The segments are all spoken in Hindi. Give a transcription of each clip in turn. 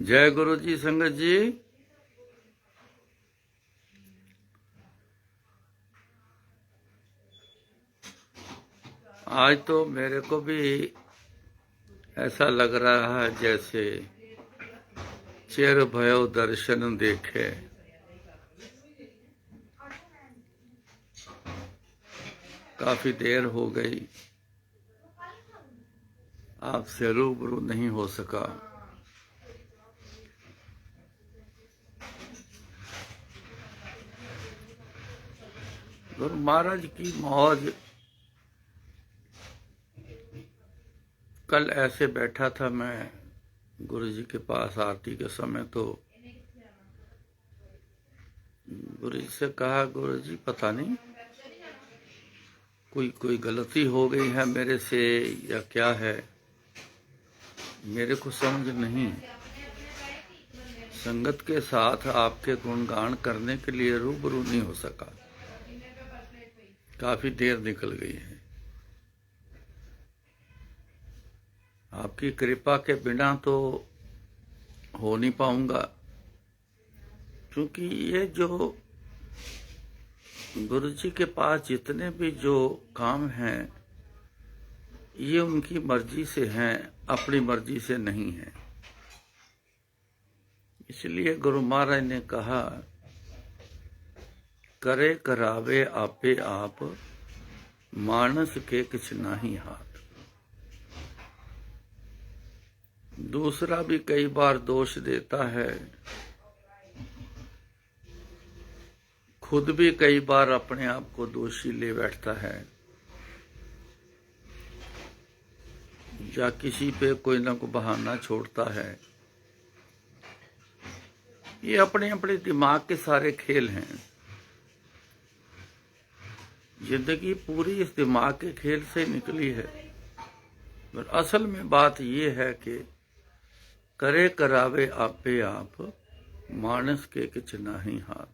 जय गुरु जी। संगत जी, आज तो मेरे को भी ऐसा लग रहा है जैसे चिर भयो दर्शन देखे। काफी देर हो गई, आपसे रूबरू नहीं हो सका। गुरु महाराज की मौज। कल ऐसे बैठा था मैं गुरु जी के पास आरती के समय, तो गुरु जी से कहा, गुरु जी पता नहीं कोई गलती हो गई है मेरे से या क्या है, मेरे को समझ नहीं। संगत के साथ आपके गुणगान करने के लिए रूबरू नहीं हो सका। काफी देर निकल गई है। आपकी कृपा के बिना तो हो नहीं पाऊंगा, क्योंकि ये जो गुरु जी के पास जितने भी जो काम हैं, ये उनकी मर्जी से हैं, अपनी मर्जी से नहीं है। इसलिए गुरु महाराज ने कहा, करे करावे आपे आप, मानस के किछ नाही हाथ। दूसरा भी कई बार दोष देता है, खुद भी कई बार अपने आप को दोषी ले बैठता है, या किसी पे कोई ना कोई बहाना छोड़ता है। ये अपने अपने दिमाग के सारे खेल हैं। जिंदगी पूरी इस दिमाग के खेल से निकली है। पर असल में बात ये है कि करे करावे आपे आप, मानस के किछ नाही हाथ।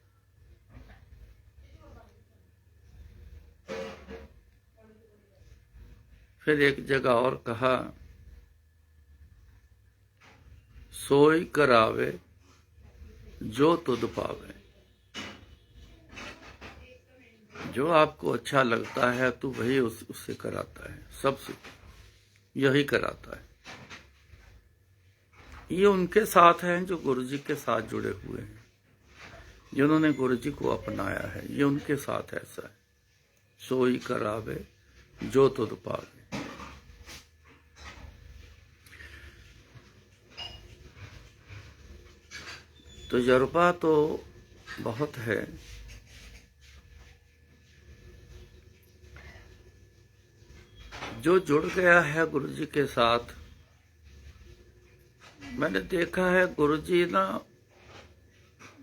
फिर एक जगह और कहा, सोई करावे जो तुध पावे। जो आपको अच्छा लगता है तो वही उससे कराता है, सबसे यही कराता है। ये उनके साथ हैं जो गुरु जी के साथ जुड़े हुए हैं, जिन्होंने गुरु जी को अपनाया है। ये उनके साथ ऐसा है, सोई करावे जो तुध पावे। तजुर्बा तो बहुत है। जो जुड़ गया है गुरु जी के साथ, मैंने देखा है गुरु जी ना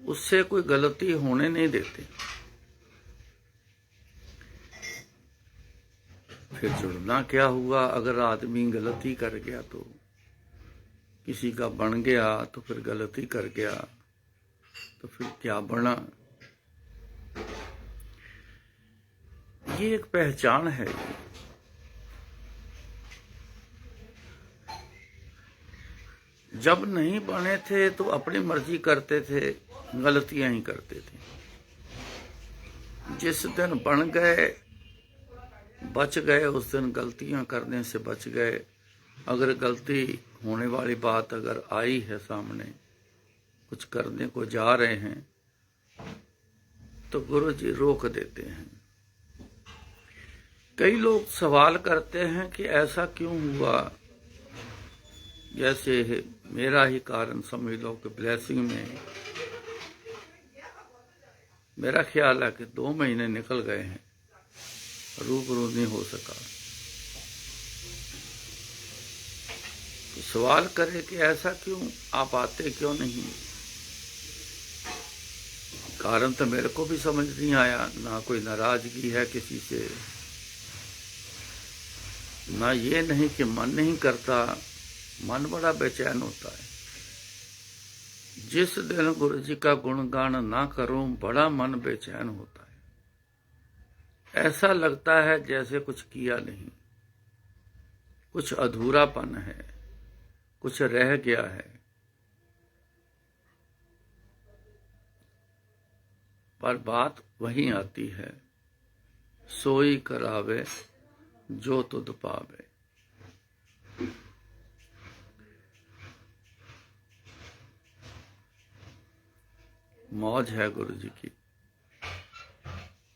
उससे कोई गलती होने नहीं देते। फिर जुड़ना क्या हुआ, अगर आदमी गलती कर गया तो, किसी का बन गया तो फिर गलती कर गया तो फिर क्या बना। ये एक पहचान है। जब नहीं बने थे तो अपनी मर्जी करते थे, गलतियां ही करते थे। जिस दिन बन गए, बच गए, उस दिन गलतियां करने से बच गए। अगर गलती होने वाली बात अगर आई है सामने, कुछ करने को जा रहे हैं, तो गुरु जी रोक देते हैं। कई लोग सवाल करते हैं कि ऐसा क्यों हुआ, जैसे मेरा ही कारण समझ लो कि ब्लेसिंग में मेरा ख्याल है कि 2 महीने निकल गए हैं, रूबरू नहीं हो सका। तो सवाल करे कि ऐसा क्यों, आप आते क्यों नहीं। कारण तो मेरे को भी समझ नहीं आया। ना कोई नाराजगी है किसी से, ना ये नहीं कि मन नहीं करता, मन बड़ा बेचैन होता है। जिस दिन गुरु जी का गुणगान ना करूं, बड़ा मन बेचैन होता है। ऐसा लगता है जैसे कुछ किया नहीं, कुछ अधूरापन है, कुछ रह गया है। पर बात वहीं आती है, सोई करावे जो तुध पावे। मौज है गुरु जी की।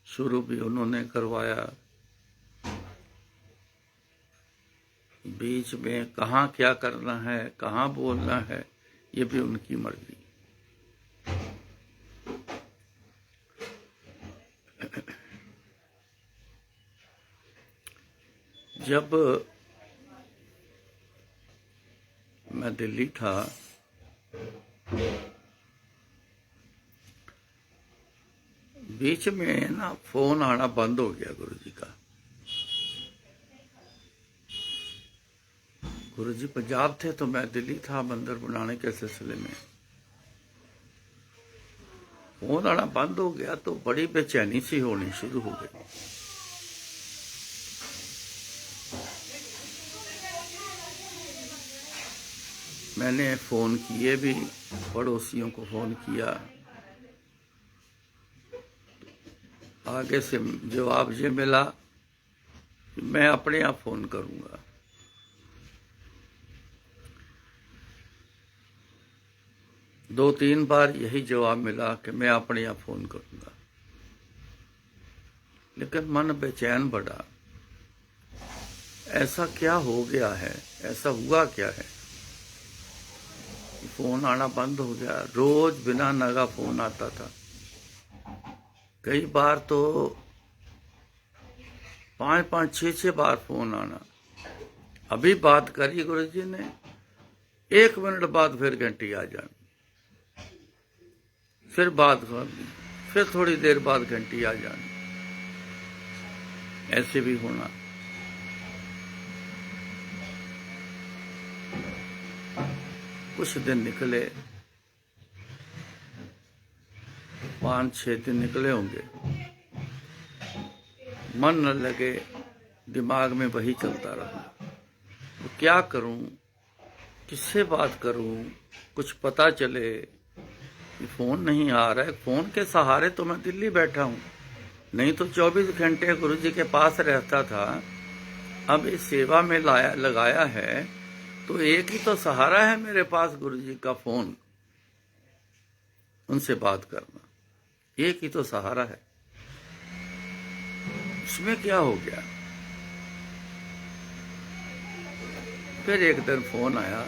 शुरू भी उन्होंने करवाया, बीच में कहाँ क्या करना है, कहाँ बोलना है, ये भी उनकी मर्जी। जब मैं दिल्ली था, बीच में ना फोन आना बंद हो गया गुरु जी का। गुरु जी पंजाब थे तो मैं दिल्ली था मंदिर बनाने के सिलसिले में। फोन आना बंद हो गया तो बड़ी बेचैनी सी होनी शुरू हो गई। मैंने फोन किए भी, पड़ोसियों को फोन किया, आगे से जवाब ये मिला कि मैं अपने आप फोन करूंगा। दो तीन बार यही जवाब मिला कि मैं अपने आप फोन करूंगा, लेकिन मन बेचैन बढ़ा। ऐसा क्या हो गया है, ऐसा हुआ क्या है, फोन आना बंद हो गया। रोज बिना नगा फोन आता था, कई बार तो 5-5, 6-6 बार फोन आना। अभी बात करी गुरु जी ने, 1 मिनट बाद फिर घंटी आ जानी, फिर बात करनी, फिर थोड़ी देर बाद घंटी आ जानी। ऐसे भी होना। कुछ दिन निकले, 5-6 दिन निकले होंगे, मन न लगे, दिमाग में वही चलता रहा। तो क्या करूं, किससे बात करूं, कुछ पता चले कि फोन नहीं आ रहा है। फोन के सहारे तो मैं दिल्ली बैठा हूं, नहीं तो 24 घंटे गुरु जी के पास रहता था। अब इस सेवा में लगाया है तो एक ही तो सहारा है मेरे पास, गुरु जी का फोन, उनसे बात करना, एक ही तो सहारा है। इसमें क्या हो गया। फिर एक दिन फोन आया।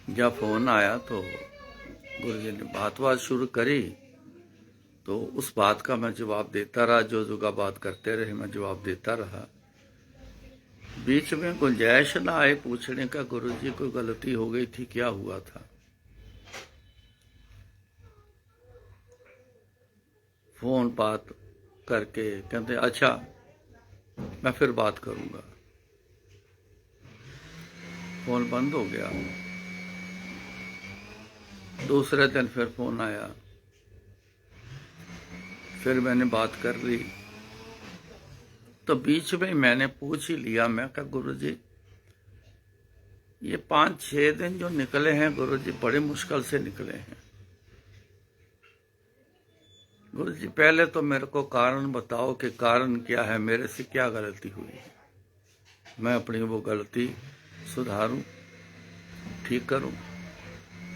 जब फोन आया तो गुरु जी ने बात शुरू करी, तो उस बात का मैं जवाब देता रहा, जो बात करते रहे मैं जवाब देता रहा। बीच में गुंजाइश ना आए पूछने का, गुरु जी कोई गलती हो गई थी, क्या हुआ था। फोन बात करके कहते अच्छा मैं फिर बात करूंगा। फोन बंद हो गया। दूसरे दिन फिर फोन आया, फिर मैंने बात कर ली। तो बीच में मैंने पूछ ही लिया, मैं कहा गुरु जी ये 5-6 दिन जो निकले हैं गुरु जी, बड़े मुश्किल से निकले हैं। गुरु जी पहले तो मेरे को कारण बताओ कि कारण क्या है, मेरे से क्या गलती हुई है, मैं अपनी वो गलती सुधारूं, ठीक करूं।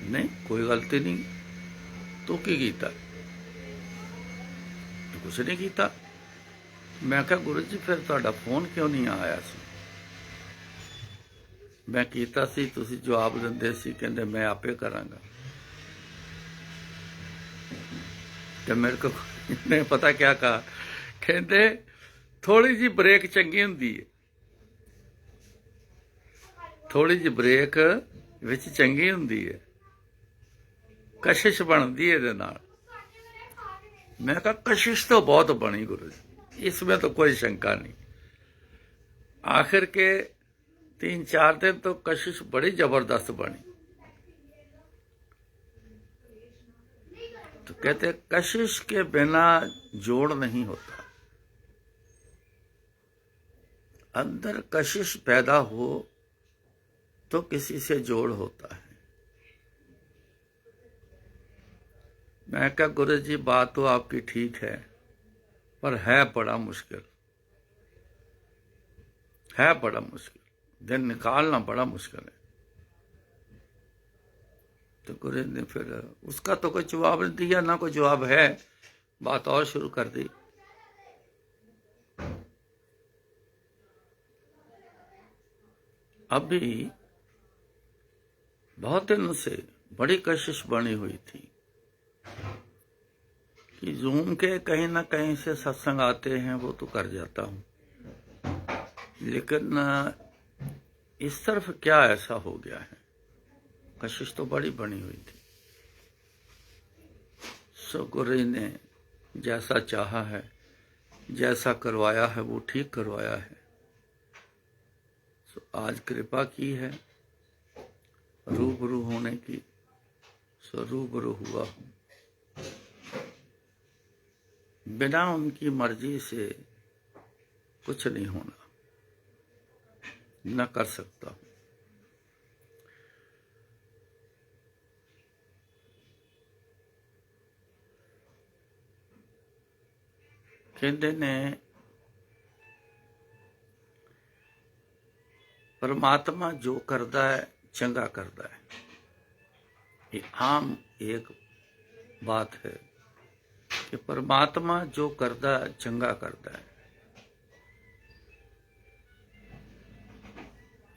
नहीं, कोई गलती नहीं, तू की कीता, तू कुछ नहीं कीता। मैं कहा गुरु जी फिर तुहाडा फोन क्यों नहीं आया सी। मैं कीता सी, तुसी जवाब दिंदे सी, कहंदे मैं आपे करांगा। तो मेरे को ने पता क्या कहा, कहते थोड़ी जी ब्रेक चंगी हुंदी है, थोड़ी जी ब्रेक विच चंगी हुंदी है, कशिश बनदी है इहदे नाल। मैं कहा कशिश तो बहुत बनी गुरु जी, इसमें तो कोई शंका नहीं। आखिर के 3-4 दिन तो कशिश बड़ी जबरदस्त बनी। तो कहते कशिश के बिना जोड़ नहीं होता, अंदर कशिश पैदा हो तो किसी से जोड़ होता है। मैं क्या गुरु जी, बात तो आपकी ठीक है, पर है बड़ा मुश्किल, है बड़ा मुश्किल, दिन निकालना बड़ा मुश्किल है। तो गुरु ने फिर उसका तो कोई जवाब नहीं दिया, ना कोई जवाब है, बात और शुरू कर दी। अभी बहुत दिनों से बड़ी कोशिश बनी हुई थी कि जूम के कहीं ना कहीं से सत्संग आते हैं वो तो कर जाता हूं, लेकिन इस तरफ क्या ऐसा हो गया है, कोशिश तो बड़ी बनी हुई थी। सो गुरु ने जैसा चाहा है, जैसा करवाया है वो ठीक करवाया है। सो आज कृपा की है रूबरू होने की, सो रूबरू हुआ हूं। बिना उनकी मर्जी से कुछ नहीं होना, न कर सकता हूं। कहते ने परमात्मा जो करता है चंगा करता है, ये आम एक बात है कि परमात्मा जो करता है चंगा करता है।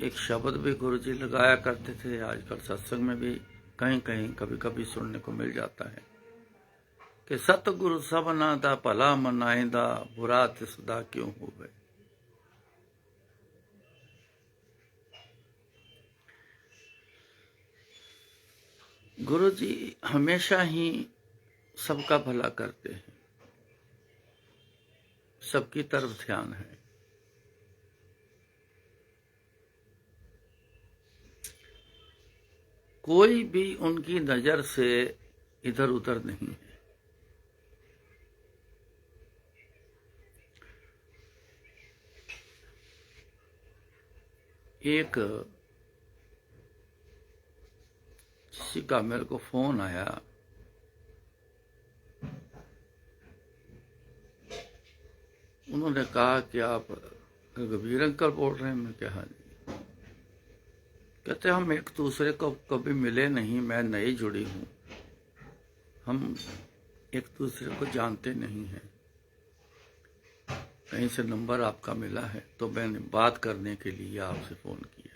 एक शब्द भी गुरु जी लगाया करते थे, आजकल सत्संग में भी कहीं कहीं कभी कभी सुनने को मिल जाता है कि सतगुरु सबना दा भला मनाइंदा, बुरा तिसदा क्यों होवे। गुरु जी हमेशा ही सबका भला करते हैं, सबकी तरफ ध्यान है। कोई भी उनकी नजर से इधर उधर नहीं है। एक किसी का मेरे को फोन आया, उन्होंने कहा कि आप रघुवीर अंकल बोल रहे हैं। मैं क्या? हाँ जी। कहते हम एक दूसरे को कभी मिले नहीं, मैं नई जुड़ी हूं, हम एक दूसरे को जानते नहीं हैं, कहीं से नंबर आपका मिला है तो मैंने बात करने के लिए आपसे फोन किया।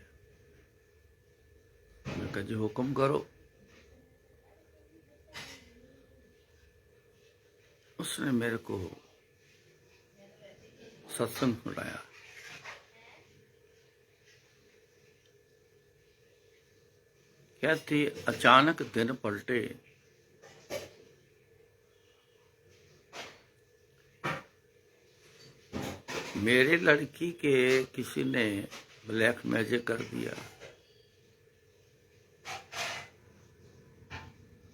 मैं कहा जी हुक्म करो। उसने मेरे को सत्संग सुनाया। कहती अचानक दिन पलटे, मेरे लड़की के किसी ने ब्लैक मैजिक कर दिया,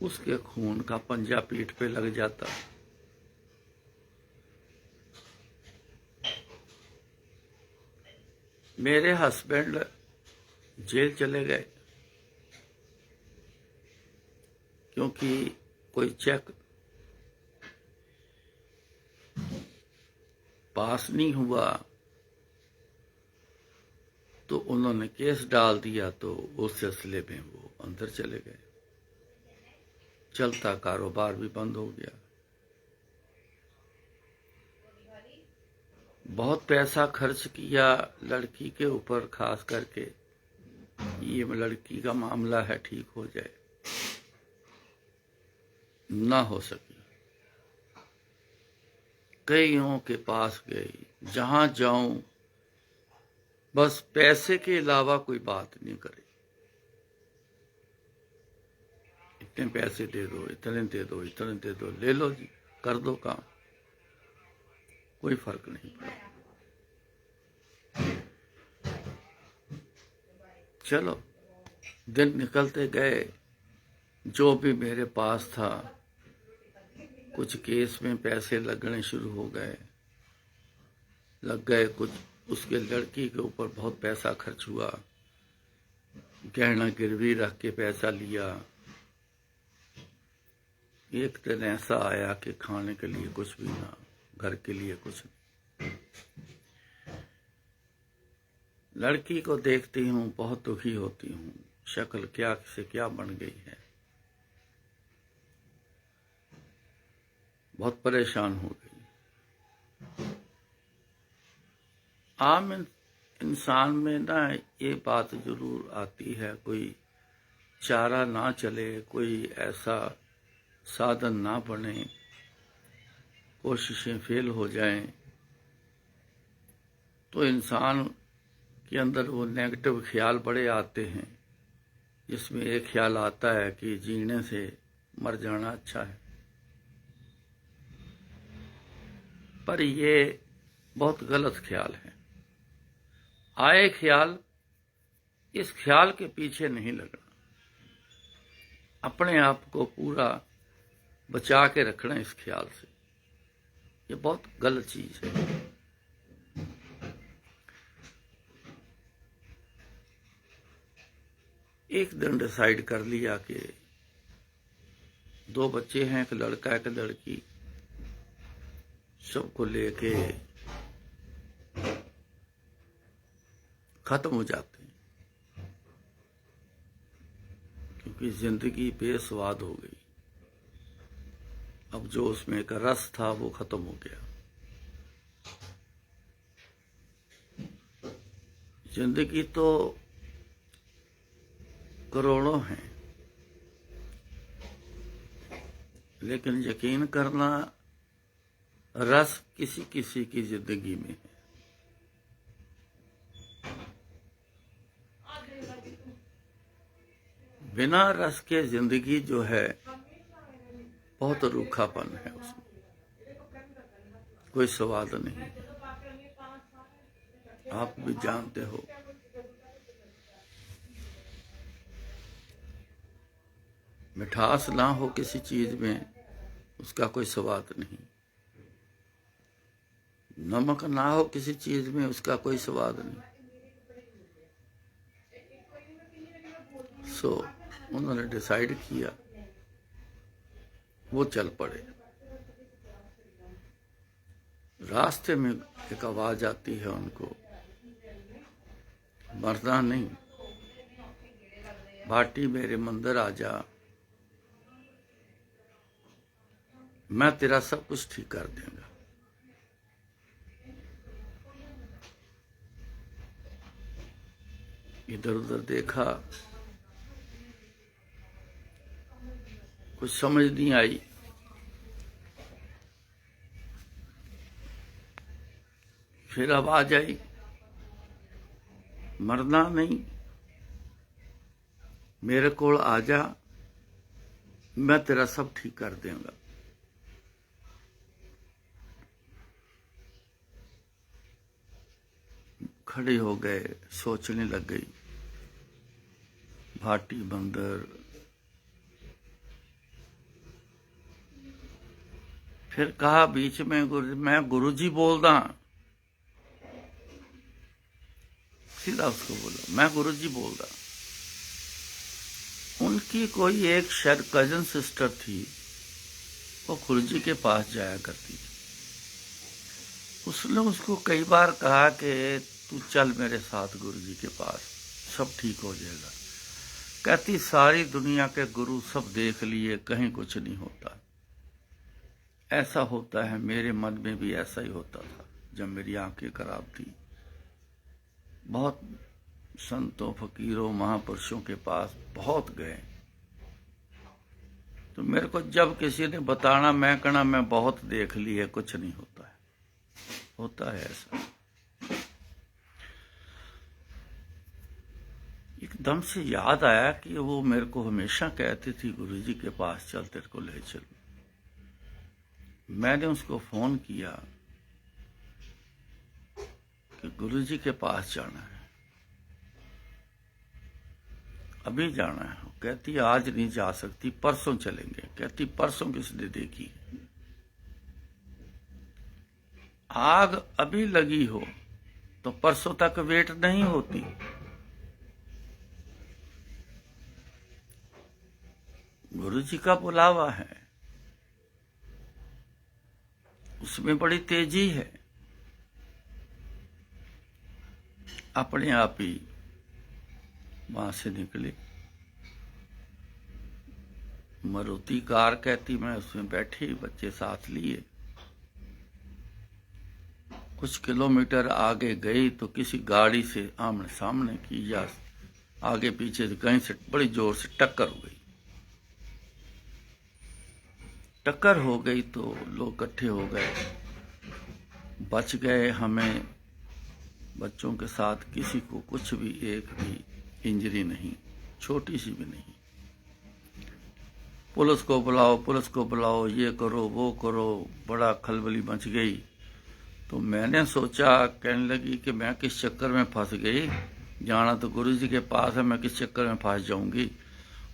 उसके खून का पंजा पीठ पे लग जाता, मेरे हस्बैंड जेल चले गए क्योंकि कोई चेक पास नहीं हुआ, तो उन्होंने केस डाल दिया, तो उस सिलसिले में वो अंदर चले गए। चलता कारोबार भी बंद हो गया। बहुत पैसा खर्च किया लड़की के ऊपर, खास करके ये लड़की का मामला है ठीक हो जाए, ना हो सकी। कईयों के पास गई, जहां जाऊं बस पैसे के अलावा कोई बात नहीं करे। इतने पैसे दे दो, इतने दे दो, इतने दे दो, ले लो जी, कर दो काम, कोई फर्क नहीं पड़ा। चलो दिन निकलते गए, जो भी मेरे पास था, कुछ केस में पैसे लगने शुरू हो गए, लग गए कुछ। उसके लड़की के ऊपर बहुत पैसा खर्च हुआ, गहना गिरवी रख के पैसा लिया, एक दिन ऐसा आया कि खाने के लिए कुछ भी ना, घर के लिए कुछ नहीं। लड़की को देखती हूँ, बहुत दुखी होती हूँ, शक्ल क्या से क्या बन गई है, बहुत परेशान हो गई। आम इंसान में ना ये बात जरूर आती है, कोई चारा ना चले, कोई ऐसा साधन ना बने, कोशिशें फेल हो जाएं, तो इंसान के अंदर वो नेगेटिव ख्याल बड़े आते हैं, जिसमें एक ख्याल आता है कि जीने से मर जाना अच्छा है। पर ये बहुत गलत ख्याल है। आए ख्याल, इस ख्याल के पीछे नहीं लगना, अपने आप को पूरा बचा के रखना इस ख्याल से। ये बहुत गलत चीज है। एक दिन डिसाइड कर लिया कि 2 बच्चे हैं, एक लड़का एक लड़की, सबको लेके खत्म हो जाते हैं, क्योंकि जिंदगी बेस्वाद हो गई। अब जो उसमें एक रस था वो खत्म हो गया। जिंदगी तो करोड़ों हैं, लेकिन यकीन करना, रस किसी किसी की जिंदगी में है। बिना रस के जिंदगी जो है बहुत रूखापन है, उसमें कोई स्वाद नहीं। आप भी जानते हो, मिठास ना हो किसी चीज में, उसका कोई स्वाद नहीं। नमक ना हो किसी चीज में, उसका कोई स्वाद नहीं। सो उन्होंने डिसाइड किया, वो चल पड़े। रास्ते में एक आवाज आती है उनको, मरना नहीं, भाटी मेरे मंदिर आ जा, मैं तेरा सब कुछ ठीक कर दूंगा। इधर उधर देखा, कुछ समझ नहीं आई। फिर आवाज आई, मरना नहीं, मेरे को आ जा, मैं तेरा सब ठीक कर दूंगा। खड़े हो गए, सोचने लग गई, भाटी बंदर। फिर कहा बीच में, मैं गुरुजी बोलदा, सीधा उसको बोला, मैं गुरुजी बोलदा। उनकी कोई एक शायद कजन सिस्टर थी, वो गुरुजी के पास जाया करती थी। उसने उसको कई बार कहा कि तू चल मेरे साथ गुरुजी के पास, सब ठीक हो जाएगा। कहती सारी दुनिया के गुरु सब देख लिए, कहीं कुछ नहीं होता। ऐसा होता है, मेरे मन में भी ऐसा ही होता था जब मेरी आंखें खराब थी। बहुत संतों, फकीरों, महापुरुषों के पास बहुत गए, तो मेरे को जब किसी ने बताना, मैं कहना मैं बहुत देख ली है, कुछ नहीं होता है। होता है ऐसा। एकदम से याद आया कि वो मेरे को हमेशा कहती थी, गुरुजी के पास चल, तेरे को ले चल। मैंने उसको फोन किया कि गुरुजी के पास जाना है, अभी जाना है। कहती आज नहीं जा सकती, परसों चलेंगे। कहती परसों किसने देखी? आग अभी लगी हो तो परसों तक वेट नहीं होती। गुरुजी का बुलावा है, उसमें बड़ी तेजी है, अपने आप ही वहां से निकले। मारुति कार कहती, मैं उसमें बैठी, बच्चे साथ लिए। कुछ किलोमीटर आगे गई तो किसी गाड़ी से आमने सामने की या आगे पीछे से कहीं से बड़ी जोर से टक्कर हो गई। टक्कर हो गई तो लोग इकट्ठे हो गए, बच गए। हमें बच्चों के साथ किसी को कुछ भी, एक भी इंजरी नहीं, छोटी सी भी नहीं। पुलिस को बुलाओ, पुलिस को बुलाओ, ये करो वो करो, बड़ा खलबली मच गई। तो मैंने सोचा, कहने लगी कि मैं किस चक्कर में फंस गई, जाना तो गुरु जी के पास है, मैं किस चक्कर में फंस जाऊंगी।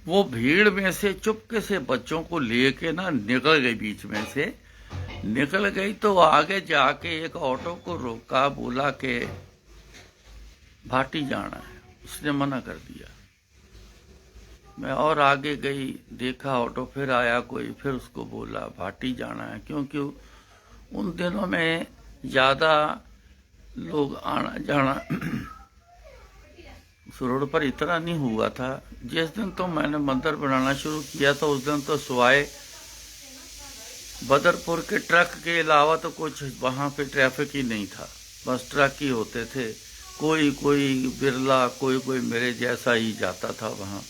वो भीड़ में से चुपके से बच्चों को लेके ना निकल गई, बीच में से निकल गई। तो आगे जाके एक ऑटो को रोका, बोला कि भाटी जाना है। उसने मना कर दिया। मैं और आगे गई, देखा ऑटो फिर आया कोई, फिर उसको बोला भाटी जाना है, क्योंकि उन दिनों में ज्यादा लोग आना जाना उस रोड पर इतना नहीं हुआ था। जिस दिन तो मैंने मंदिर बनाना शुरू किया था, उस दिन तो सिवाय बदरपुर के ट्रक के अलावा तो कुछ वहां पे ट्रैफिक ही नहीं था। बस ट्रक ही होते थे, कोई कोई बिरला, कोई कोई मेरे जैसा ही जाता था वहां,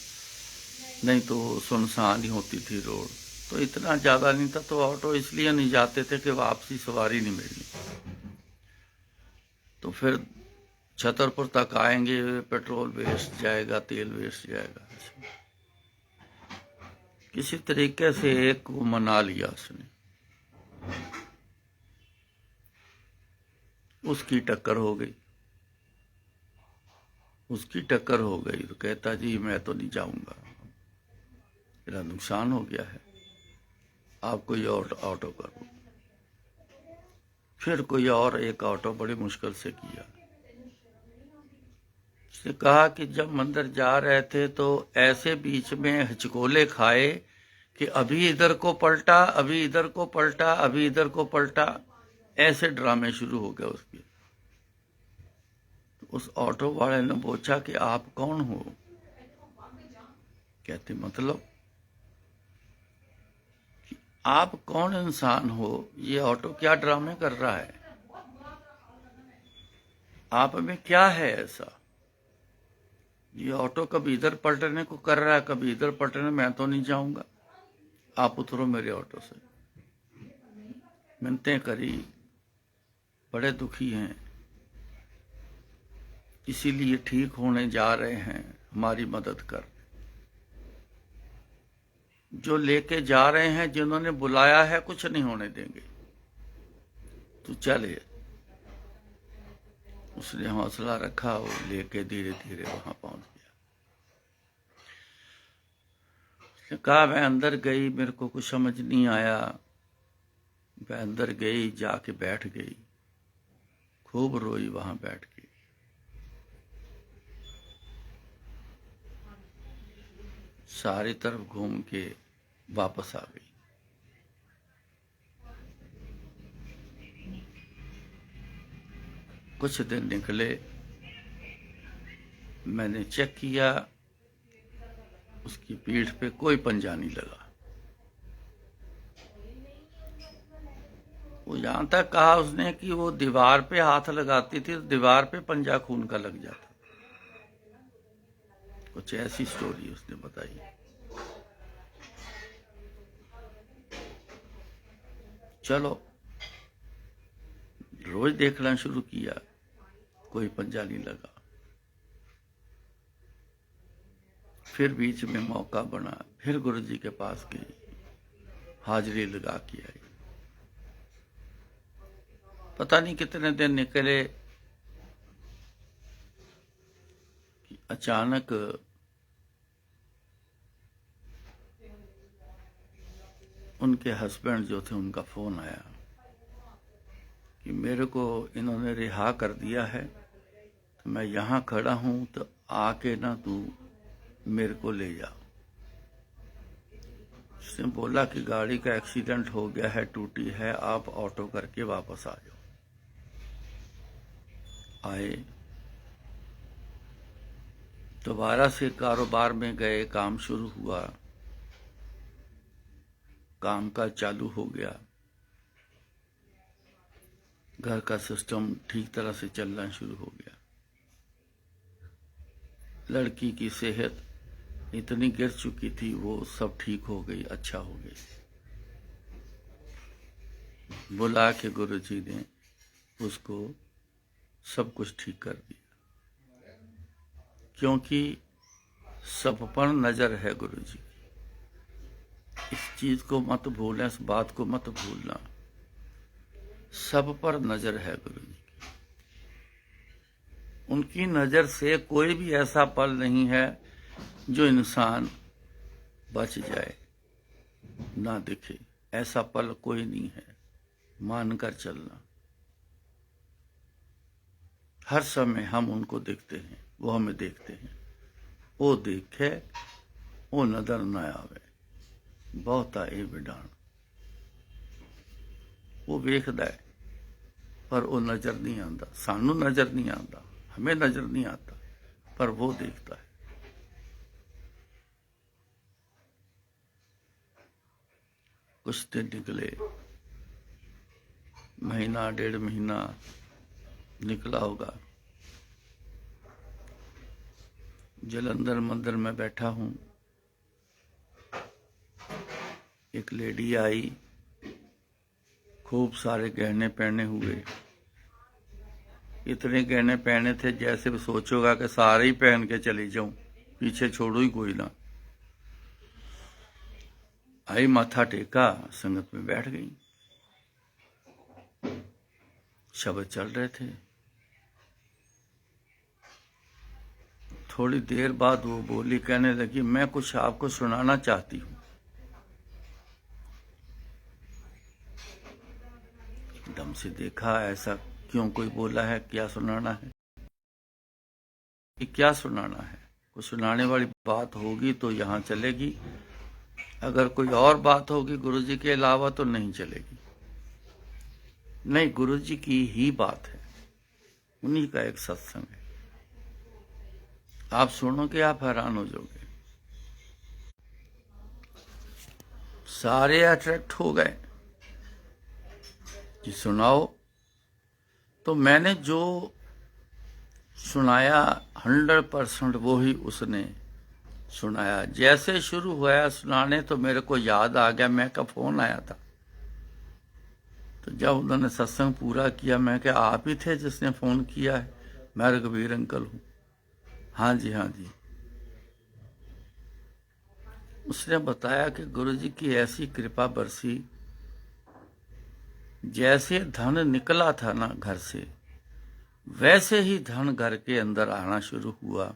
नहीं तो सुनसान ही होती थी रोड। तो इतना ज्यादा नहीं था, तो ऑटो इसलिए नहीं जाते थे कि वापसी सवारी नहीं मिलनी। तो फिर छतरपुर तक आएंगे, पेट्रोल वेस्ट जाएगा, तेल वेस्ट जाएगा। किसी तरीके से एक को मना लिया उसने, उसकी टक्कर हो गई। उसकी टक्कर हो गई तो कहता जी मैं तो नहीं जाऊंगा, मेरा नुकसान हो गया है, आप कोई और ऑटो करो। फिर कोई और एक ऑटो बड़ी मुश्किल से किया। उसने कहा कि जब मंदिर जा रहे थे तो ऐसे बीच में हिचकोले खाए कि अभी इधर को पलटा, अभी इधर को पलटा, अभी इधर को पलटा, ऐसे ड्रामे शुरू हो गए उसके। तो उस ऑटो वाले ने पूछा कि आप कौन हो? कहते मतलब आप कौन इंसान हो, ये ऑटो क्या ड्रामे कर रहा है, आप में क्या है ऐसा? ये ऑटो कभी इधर पलटने को कर रहा है, कभी इधर पलटने, मैं तो नहीं जाऊंगा, आप उतरो मेरे ऑटो से। मिन्नतें करी, बड़े दुखी हैं, इसीलिए ठीक होने जा रहे हैं, हमारी मदद कर। जो लेके जा रहे हैं, जिन्होंने बुलाया है, कुछ नहीं होने देंगे, तू चले। उसने हौसला रखा, वो लेके धीरे धीरे वहां पहुंच गया। उसने कहा मैं अंदर गई, मेरे को कुछ समझ नहीं आया, मैं अंदर गई, जाके बैठ गई, खूब रोई वहां बैठ के। सारी तरफ घूम के वापस आ गई। कुछ दिन निकले, मैंने चेक किया, उसकी पीठ पे कोई पंजा नहीं लगा। वो यहां तक कहा उसने कि वो दीवार पे हाथ लगाती थी तो दीवार पे पंजा खून का लग जाता। कुछ ऐसी स्टोरी उसने बताई। चलो रोज देखना शुरू किया, कोई पंजा नहीं लगा। फिर बीच में मौका बना, फिर गुरुजी के पास गई, हाजिरी लगा के आई। पता नहीं कितने दिन निकले कि अचानक उनके हस्बैंड जो थे, उनका फोन आया कि मेरे को इन्होंने रिहा कर दिया है, तो मैं यहां खड़ा हूं, तो आके ना तू मेरे को ले जा। उसने बोला कि गाड़ी का एक्सीडेंट हो गया है, टूटी है, आप ऑटो करके वापस आ जाओ। आए, दोबारा से कारोबार में गए, काम शुरू हुआ, काम का चालू हो गया, घर का सिस्टम ठीक तरह से चलना शुरू हो गया। लड़की की सेहत इतनी गिर चुकी थी, वो सब ठीक हो गई, अच्छा हो गई। बुला के गुरुजी ने उसको सब कुछ ठीक कर दिया, क्योंकि सब पर नजर है गुरुजी। इस चीज को मत भूलना, इस बात को मत भूलना, सब पर नजर है गुरुजी की। उनकी नजर से कोई भी ऐसा पल नहीं है जो इंसान बच जाए, ना दिखे, ऐसा पल कोई नहीं है। मानकर चलना, हर समय हम उनको देखते हैं, वो हमें देखते हैं। वो देखे, वो नजर न आवे, बहुत आए विडाण। वो वेखदा है पर वो नजर नहीं आता, सानू नजर नहीं आता, हमें नजर नहीं आता, पर वो देखता है। कुछ दिन निकले, महीना 1.5 महीना निकला होगा। जलंधर मंदिर में बैठा हूं, एक लेडी आई, खूब सारे गहने पहने हुए। इतने गहने पहने थे जैसे भी सोचोगा कि सारे ही पहन के चली जाऊं, पीछे छोड़ू ही कोई ना। आई, माथा टेका, संगत में बैठ गई। शब्द चल रहे थे। थोड़ी देर बाद वो बोली, कहने लगी, मैं कुछ आपको सुनाना चाहती हूँ। एकदम से देखा, ऐसा क्यों कोई बोला है, क्या सुनाना है? क्या सुनाना है? कुछ सुनाने वाली बात होगी तो यहाँ चलेगी, अगर कोई और बात होगी गुरुजी के अलावा तो नहीं चलेगी। नहीं, गुरुजी की ही बात है, उन्हीं का एक सत्संग है। आप सुनोगे, आप हैरान हो जाओगे। सारे अट्रैक्ट हो गए कि सुनाओ। तो मैंने जो सुनाया 100% वो ही उसने सुनाया। जैसे शुरू हुआ सुनाने तो मेरे को याद आ गया, मैं का फोन आया था। तो जब उन्होंने सत्संग पूरा किया, मैं क्या आप ही थे जिसने फोन किया है? मैं रघुवीर अंकल हूं। हाँ जी, हाँ जी। उसने बताया कि गुरुजी की ऐसी कृपा बरसी, जैसे धन निकला था ना घर से, वैसे ही धन घर के अंदर आना शुरू हुआ।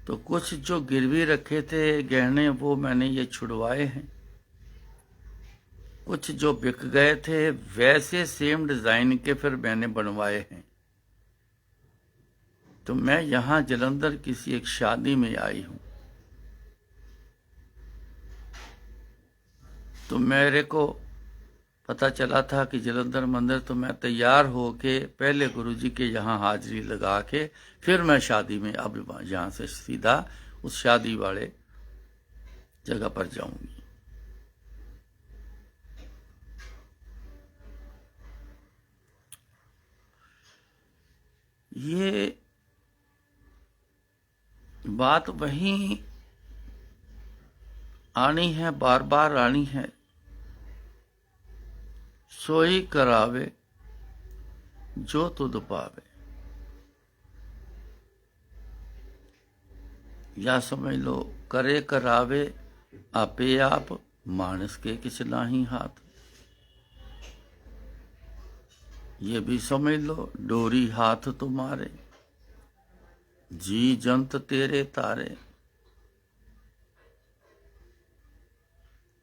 तो कुछ जो गिरवी रखे थे गहने, वो मैंने ये छुड़वाए हैं। कुछ जो बिक गए थे वैसे सेम डिजाइन के फिर मैंने बनवाए हैं। तो मैं यहां जलंधर किसी एक शादी में आई हूं, तो मेरे को पता चला था कि जलंधर मंदिर, तो मैं तैयार होके पहले गुरुजी के यहाँ हाजिरी लगा के फिर मैं शादी में, अब यहाँ से सीधा उस शादी वाले जगह पर जाऊंगी। ये बात वहीं आनी है, बार बार आनी है। सोई करावे जो तुद पावे, या समझ लो, करे करावे आपे आप, मानस के किछ नाही हाथ। ये भी समझ लो, डोरी हाथ तुम्हारे, जी जंत तेरे तारे।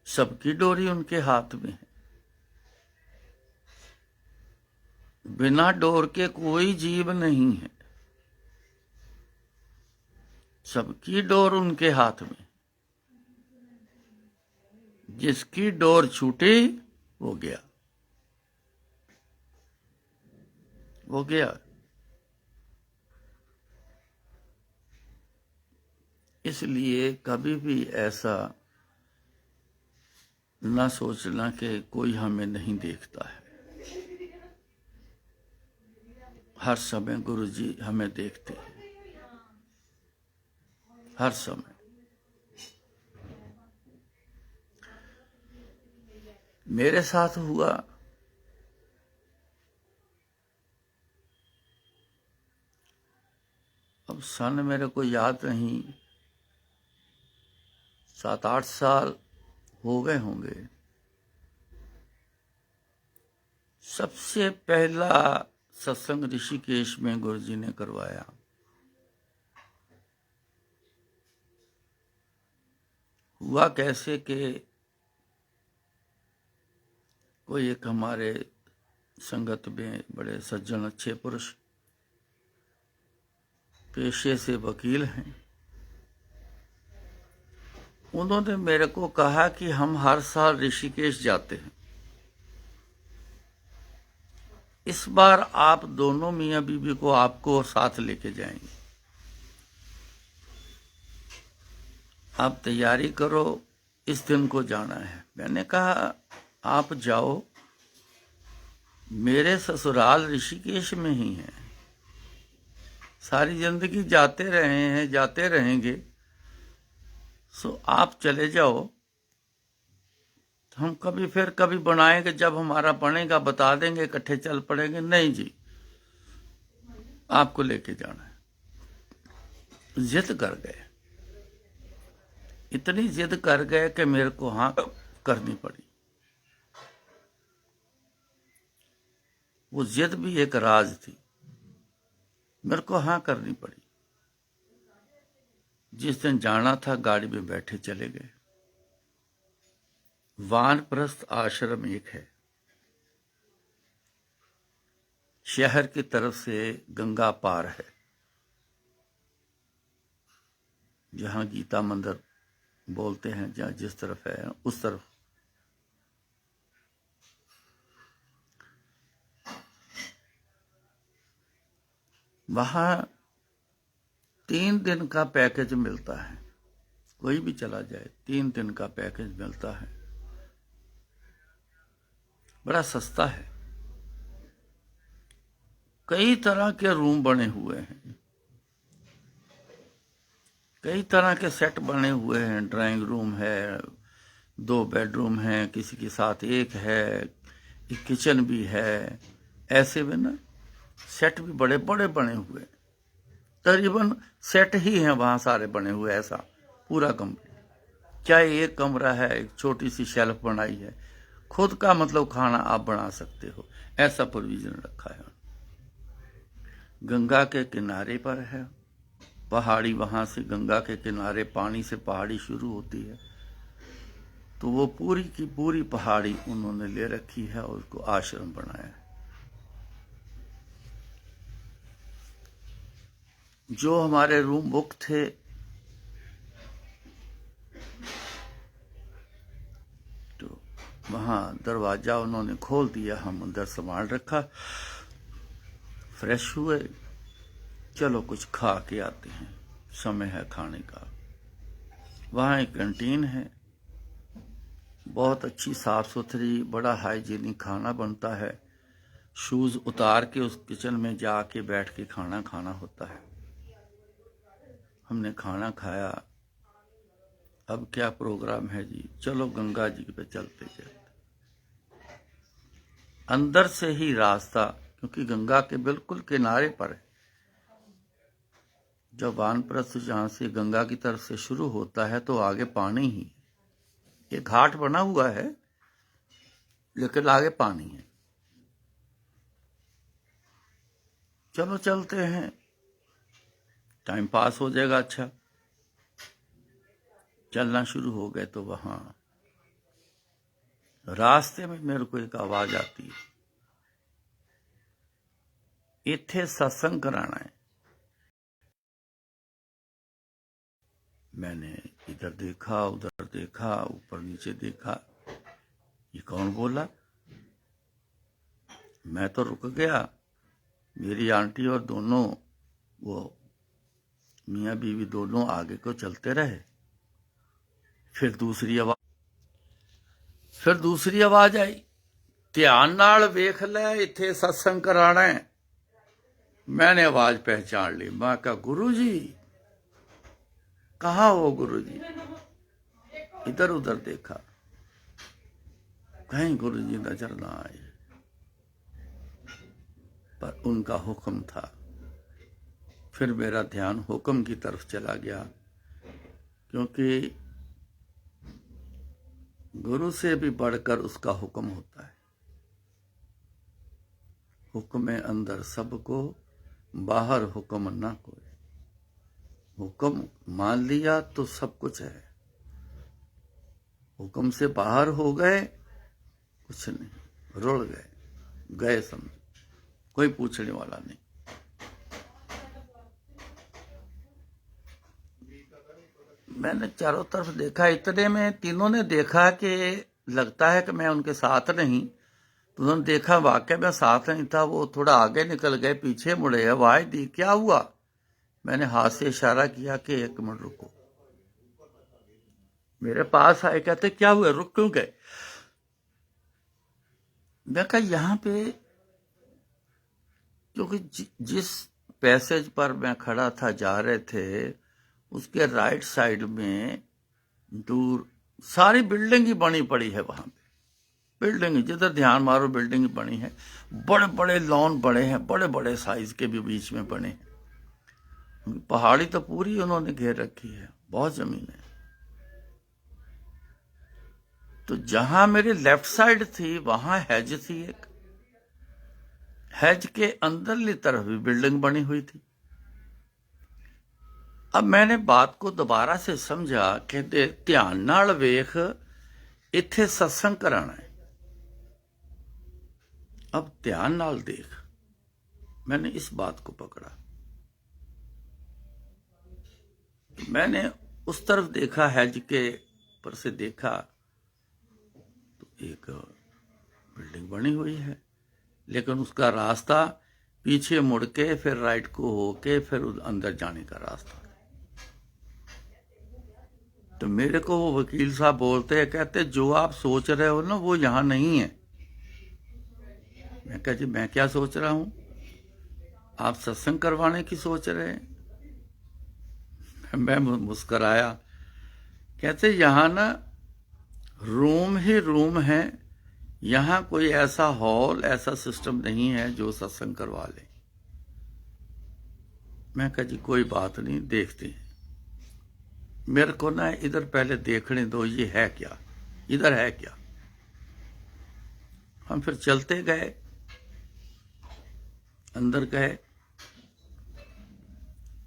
सबकी डोरी उनके हाथ में है। बिना डोर के कोई जीव नहीं है, सबकी डोर उनके हाथ में। जिसकी डोर छूटी वो गया, वो गया। इसलिए कभी भी ऐसा ना सोचना कि कोई हमें नहीं देखता है। हर समय गुरु जी हमें देखते हैं, हर समय। मेरे साथ हुआ, अब सन मेरे को याद नहीं, 7-8 साल हो गए होंगे। सबसे पहला सत्संग ऋषिकेश में गुरु जी ने करवाया। हुआ कैसे कि कोई एक हमारे संगत में बड़े सज्जन अच्छे पुरुष, पेशे से वकील हैं, उन्होंने मेरे को कहा कि हम हर साल ऋषिकेश जाते हैं, इस बार आप दोनों मियाँ बीबी को आपको साथ लेके जाएंगे, आप तैयारी करो, इस दिन को जाना है। मैंने कहा आप जाओ, मेरे ससुराल ऋषिकेश में ही है, सारी जिंदगी जाते रहे हैं, जाते रहेंगे, सो आप चले जाओ, हम कभी फिर कभी बनाएंगे, जब हमारा बनेगा बता देंगे, इकट्ठे चल पड़ेंगे। नहीं जी, आपको लेके जाना है। जिद कर गए, इतनी जिद कर गए कि मेरे को हाँ करनी पड़ी। वो जिद भी एक राज थी, मेरे को हाँ करनी पड़ी। जिस दिन जाना था गाड़ी में बैठे चले गए। वानप्रस्थ आश्रम एक है, शहर की तरफ से गंगा पार है, जहां गीता मंदिर बोलते हैं, जहां जिस तरफ है उस तरफ। वहां 3 दिन का पैकेज मिलता है, कोई भी चला जाए, 3 दिन का पैकेज मिलता है, बड़ा सस्ता है। कई तरह के रूम बने हुए हैं, कई तरह के सेट बने हुए हैं। ड्राइंग रूम है, 2 बेडरूम हैं, किसी के साथ एक है, एक किचन भी है। ऐसे में ना सेट भी बड़े बड़े बने हुए, तकरीबन सेट ही हैं वहां सारे बने हुए, ऐसा पूरा कमरा। चाहे एक कमरा है, एक छोटी सी शेल्फ बनाई है, खुद का मतलब खाना आप बना सकते हो, ऐसा प्रोविजन रखा है। गंगा के किनारे पर है, पहाड़ी, वहां से गंगा के किनारे पानी से पहाड़ी शुरू होती है, तो वो पूरी की पूरी पहाड़ी उन्होंने ले रखी है और उसको आश्रम बनाया है। जो हमारे रूम बुक थे, तो वहां दरवाजा उन्होंने खोल दिया, हम अंदर सामान रखा, फ्रेश हुए, चलो कुछ खा के आते हैं, समय है खाने का। वहां एक कैंटीन है, बहुत अच्छी साफ सुथरी, बड़ा हाइजीनिक खाना बनता है। शूज उतार के उस किचन में जाके बैठ के खाना खाना होता है। हमने खाना खाया। अब क्या प्रोग्राम है जी, चलो गंगा जी पे चलते चलते। अंदर से ही रास्ता, क्योंकि गंगा के बिल्कुल किनारे पर है। जब वानप्रस्थ जहां से गंगा की तरफ से शुरू होता है तो आगे पानी ही, एक घाट बना हुआ है लेकिन आगे पानी है। चलो चलते हैं, टाइम पास हो जाएगा। अच्छा, चलना शुरू हो गए तो वहां रास्ते में मेरे को एक आवाज आती है, इत्थे सत्संग कराना है। मैंने इधर देखा, उधर देखा, ऊपर नीचे देखा, ये कौन बोला? मैं तो रुक गया। मेरी आंटी और दोनों वो मियाँ बीवी दोनों आगे को चलते रहे। फिर दूसरी आवाज आई, ध्यान नाल वेख ले, इत्थे सत्संग कराना है। मैंने आवाज पहचान ली। मैं कहा, गुरु जी? कहाँ हो गुरु जी? इधर उधर देखा, कहीं गुरु जी नजर ना आए, पर उनका हुक्म था। फिर मेरा ध्यान हुक्म की तरफ चला गया, क्योंकि गुरु से भी बढ़कर उसका हुक्म होता है। हुक्म अंदर सबको, बाहर हुक्म ना कोई। हुक्म मान लिया तो सब कुछ है, हुक्म से बाहर हो गए कुछ नहीं, रुल गए समझ, कोई पूछने वाला नहीं। मैंने चारों तरफ देखा, इतने में तीनों ने देखा कि लगता है कि मैं उनके साथ नहीं। तो उन्होंने देखा वाकई में साथ नहीं था। वो थोड़ा आगे निकल गए, पीछे मुड़े, आवाज दी, क्या हुआ? मैंने हाथ से इशारा किया कि 1 मिनट रुको। मेरे पास आए, कहते क्या हुआ, रुक क्यों गए? मैं कहा, यहां पे क्योंकि जिस पैसेज पर मैं खड़ा था, जा रहे थे, उसके राइट साइड में दूर सारी बिल्डिंग ही बनी पड़ी है। वहां पे बिल्डिंग, जिधर ध्यान मारो बिल्डिंग बनी है। बड़े बड़े लॉन बड़े हैं, बड़े बड़े साइज के भी बीच में बने हैं। पहाड़ी तो पूरी उन्होंने घेर रखी है, बहुत जमीन है। तो जहां मेरी लेफ्ट साइड थी वहां हैज थी एक, हैज के अंदरली तरफ भी बिल्डिंग बनी हुई थी। अब मैंने बात को दोबारा से समझा कि ध्यान नाल वेख, इत्थे सत्संग कराना है। अब ध्यान नाल देख, मैंने इस बात को पकड़ा। मैंने उस तरफ देखा, हैज के पर से देखा तो एक बिल्डिंग बनी हुई है, लेकिन उसका रास्ता पीछे मुड़ के फिर राइट को होके फिर अंदर जाने का रास्ता। तो मेरे को वो वकील साहब बोलते हैं, कहते जो आप सोच रहे हो ना वो यहां नहीं है। मैं कहा, जी मैं क्या सोच रहा हूं? आप सत्संग करवाने की सोच रहे हैं? मैं मुस्कराया। कहते यहां ना रूम ही रूम है, यहां कोई ऐसा हॉल, ऐसा सिस्टम नहीं है जो सत्संग करवा ले। मैं कहा, जी कोई बात नहीं, देखते हैं। मेरे को ना इधर पहले देखने दो, ये है क्या, इधर है क्या। हम फिर चलते गए, अंदर गए।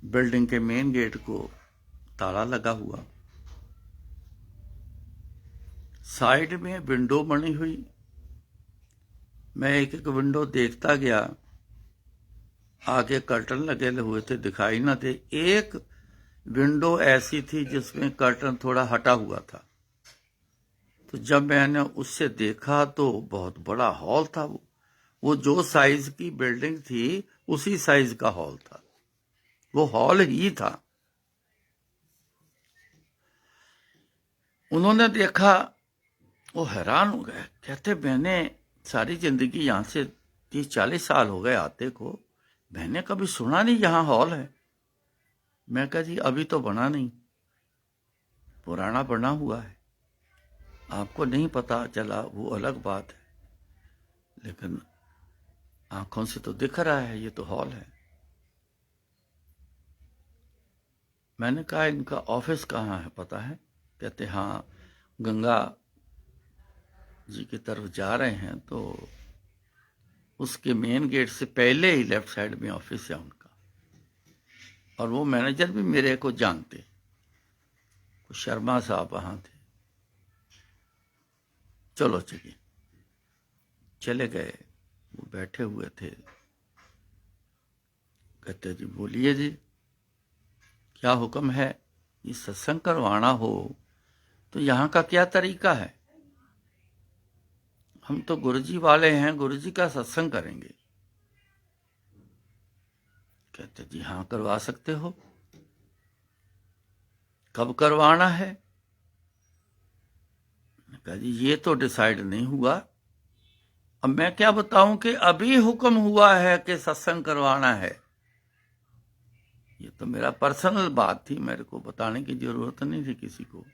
बिल्डिंग के मेन गेट को ताला लगा हुआ, साइड में विंडो बनी हुई। मैं एक एक विंडो देखता गया, आगे कर्टन लगे हुए थे, दिखाई ना थे। एक विंडो ऐसी थी जिसमें कर्टन थोड़ा हटा हुआ था। तो जब मैंने उससे देखा तो बहुत बड़ा हॉल था। वो जो साइज की बिल्डिंग थी उसी साइज का हॉल था, वो हॉल ही था। उन्होंने देखा, वो हैरान हो गए। कहते मैंने सारी जिंदगी यहां से 30-40 साल हो गए आते को, मैंने कभी सुना नहीं यहां हॉल है। मैं कहा, जी अभी तो बना नहीं, पुराना बना हुआ है, आपको नहीं पता चला वो अलग बात है, लेकिन आंखों से तो दिख रहा है ये तो हॉल है। मैंने कहा, इनका ऑफिस कहाँ है पता है? कहते हाँ, गंगा जी की तरफ जा रहे हैं तो उसके मेन गेट से पहले ही लेफ्ट साइड में ऑफिस है उनका। और वो मैनेजर भी मेरे को जानते, शर्मा साहब वहां थे। चलो चलिए, चले गए। वो बैठे हुए थे। कहते, जी बोलिए जी, क्या हुक्म है? ये सत्संग करवाना हो तो यहाँ का क्या तरीका है? हम तो गुरुजी वाले हैं, गुरुजी का सत्संग करेंगे। कहते जी हाँ करवा सकते हो। कब करवाना है? कहा जी ये तो डिसाइड नहीं हुआ, अब मैं क्या बताऊं कि अभी हुक्म हुआ है कि सत्संग करवाना है। ये तो मेरा पर्सनल बात थी, मेरे को बताने की जरूरत नहीं थी किसी को।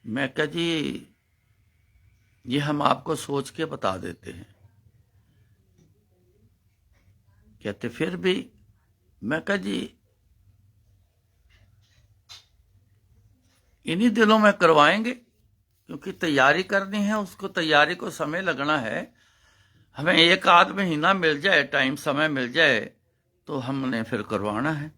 मैं कहा जी ये हम आपको सोच के बता देते हैं। कहते फिर भी। मैं कहा जी इन्हीं दिनों में करवाएंगे, क्योंकि तैयारी करनी है, उसको तैयारी को समय लगना है। हमें एक आध महीना मिल जाए, टाइम समय मिल जाए तो हमने फिर करवाना है।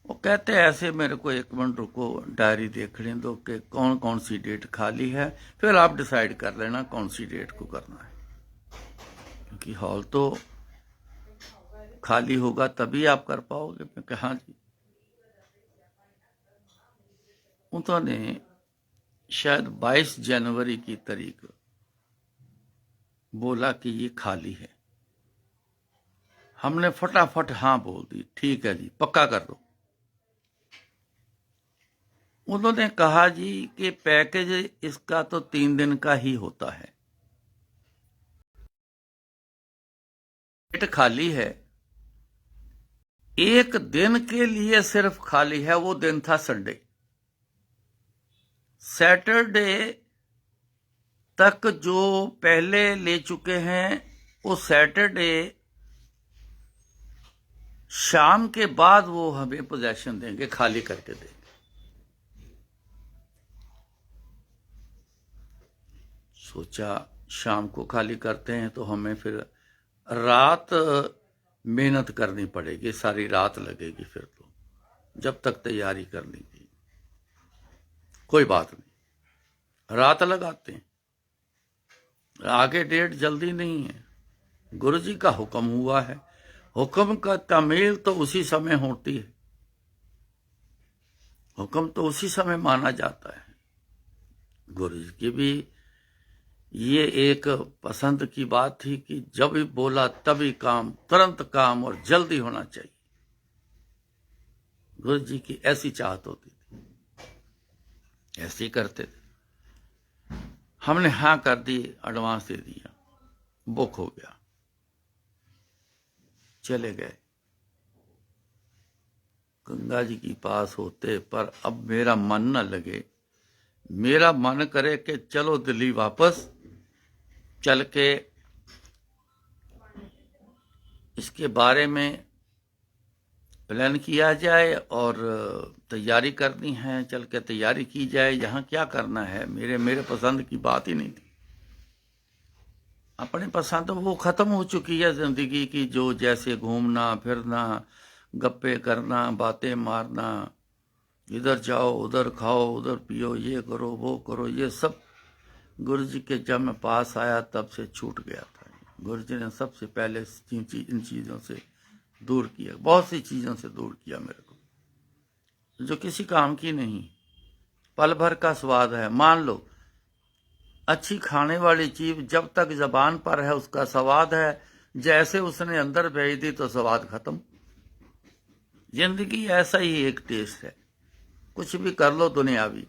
वो कहते ऐसे मेरे को 1 मिनट रुको, डायरी देख लें दो कि कौन कौन सी डेट खाली है, फिर आप डिसाइड कर लेना कौन सी डेट को करना है, क्योंकि हॉल तो खाली होगा तभी आप कर पाओगे। मैं कहा हाँ जी। उन्होंने शायद 22 जनवरी की तारीख बोला कि ये खाली है। हमने फटाफट हाँ बोल दी, ठीक है जी पक्का कर दो। उन्होंने कहा जी कि पैकेज इसका तो 3 दिन का ही होता है, डेट खाली है, 1 दिन के लिए सिर्फ खाली है, वो दिन था संडे। सैटरडे तक जो पहले ले चुके हैं वो सैटरडे शाम के बाद वो हमें पोजेशन देंगे, खाली करके देंगे। सोचा शाम को खाली करते हैं तो हमें फिर रात मेहनत करनी पड़ेगी, सारी रात लगेगी फिर तो, जब तक तैयारी करनी थी। कोई बात नहीं, रात लगाते हैं, आगे डेट जल्दी नहीं है। गुरुजी का हुक्म हुआ है, हुक्म का तामील तो उसी समय होती है, हुक्म तो उसी समय माना जाता है। गुरुजी की भी ये एक पसंद की बात थी कि जब भी बोला तभी काम, तुरंत काम और जल्दी होना चाहिए। गुरुजी की ऐसी चाहत होती थी, ऐसे ही करते थे। हमने हाँ कर दी, एडवांस दे दिया, बुक हो गया, चले गए। गंगा जी के पास होते पर अब मेरा मन न लगे, मेरा मन करे कि चलो दिल्ली वापस चल के इसके बारे में प्लान किया जाए और तैयारी करनी है, चल के तैयारी की जाए, यहाँ क्या करना है। मेरे पसंद की बात ही नहीं थी। अपनी पसंद वो खत्म हो चुकी है जिंदगी की, जो जैसे घूमना फिरना, गप्पे करना, बातें मारना, इधर जाओ उधर खाओ उधर पियो, ये करो वो करो, ये सब गुरुजी के जब मैं पास आया तब से छूट गया था। गुरुजी ने सबसे पहले इन चीजों से दूर किया, बहुत सी चीजों से दूर किया मेरे को, जो किसी काम की नहीं, पल भर का स्वाद है। मान लो अच्छी खाने वाली चीज जब तक जबान पर है उसका स्वाद है, जैसे उसने अंदर भेज दी तो स्वाद खत्म। जिंदगी ऐसा ही एक टेस्ट है, कुछ भी कर लो दुनियावी,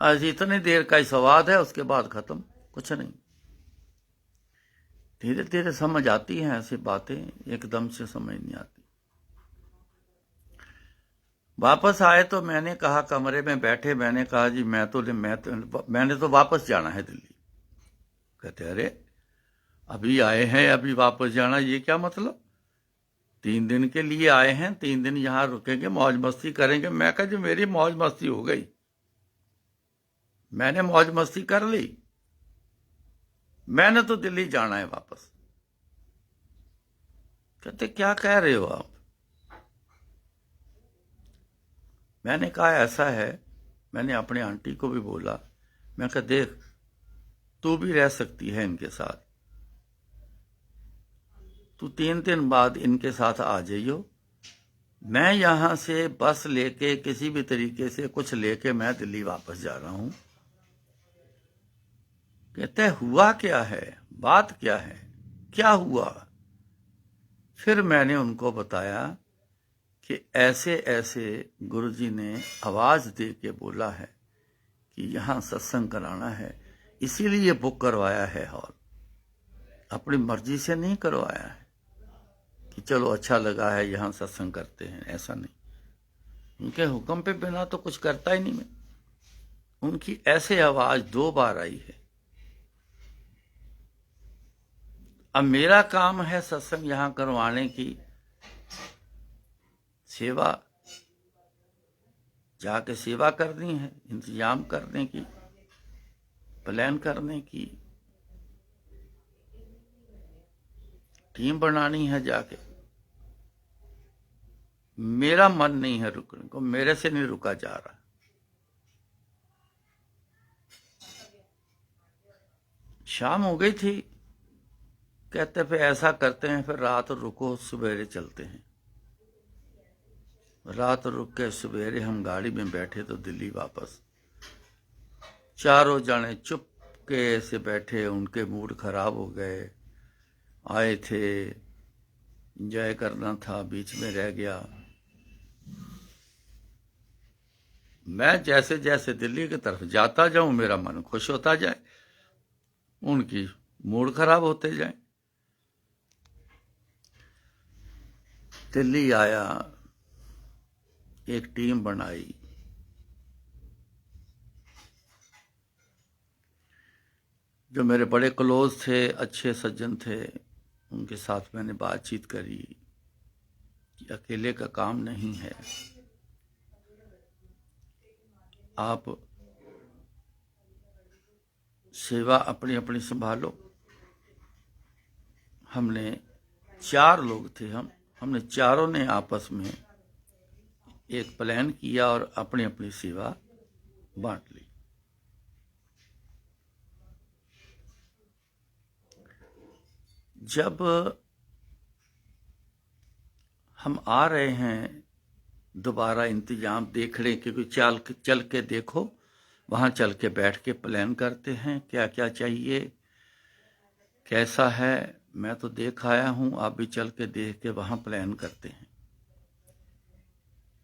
आज इतनी देर का ही स्वाद है, उसके बाद खत्म, कुछ नहीं। धीरे धीरे समझ आती हैं ऐसी बातें, एकदम से समझ नहीं आती। वापस आए तो मैंने कहा, कमरे में बैठे, मैंने कहा जी मैंने तो वापस जाना है दिल्ली। कहते अरे अभी आए हैं अभी वापस जाना, ये क्या मतलब? 3 दिन के लिए आए हैं, 3 दिन यहां रुकेंगे, मौज मस्ती करेंगे। मैं कहा जी मेरी मौज मस्ती हो गई, मैंने मौज मस्ती कर ली, मैंने तो दिल्ली जाना है वापस। कहते क्या कह रहे हो आप? मैंने कहा ऐसा है, मैंने अपने आंटी को भी बोला, मैं कहा देख तू भी रह सकती है इनके साथ, तू 3 दिन बाद इनके साथ आ जाइयो, मैं यहां से बस लेके किसी भी तरीके से कुछ लेके मैं दिल्ली वापस जा रहा हूं। कहते हैं हुआ क्या है, बात क्या है, क्या हुआ। फिर मैंने उनको बताया कि ऐसे ऐसे गुरुजी ने आवाज दे के बोला है कि यहाँ सत्संग कराना है, इसीलिए बुक करवाया है हॉल, अपनी मर्जी से नहीं करवाया है कि चलो अच्छा लगा है यहाँ सत्संग करते हैं, ऐसा नहीं। उनके हुक्म पे बिना तो कुछ करता ही नहीं मैं। उनकी ऐसे आवाज 2 बार आई है। अब मेरा काम है सत्संग यहाँ करवाने की, सेवा, जाके सेवा करनी है, इंतजाम करने की, प्लान करने की, टीम बनानी है जाके। मेरा मन नहीं है रुकने को, मेरे से नहीं रुका जा रहा। शाम हो गई थी, कहते फिर ऐसा करते हैं, फिर रात रुको, सवेरे चलते हैं। रात रुक के सवेरे हम गाड़ी में बैठे तो दिल्ली वापस। चारों जाने चुपके से बैठे, उनके मूड खराब हो गए। आए थे, एंजॉय करना था, बीच में रह गया। मैं जैसे जैसे दिल्ली की तरफ जाता जाऊं, मेरा मन खुश होता जाए, उनकी मूड खराब होते जाए। दिल्ली आया, एक टीम बनाई, जो मेरे बड़े क्लोज थे, अच्छे सज्जन थे, उनके साथ मैंने बातचीत करी कि अकेले का काम नहीं है, आप सेवा अपनी अपनी संभालो। हमने 4 लोग थे, हमने चारों ने आपस में एक प्लान किया और अपनी अपनी सेवा बांट ली। जब हम आ रहे हैं दोबारा इंतजाम देखने, क्योंकि चल के देखो, वहां चल के बैठ के प्लान करते हैं क्या क्या चाहिए, कैसा है। मैं तो देख आया हूं, आप भी चल के देख के वहां प्लान करते हैं।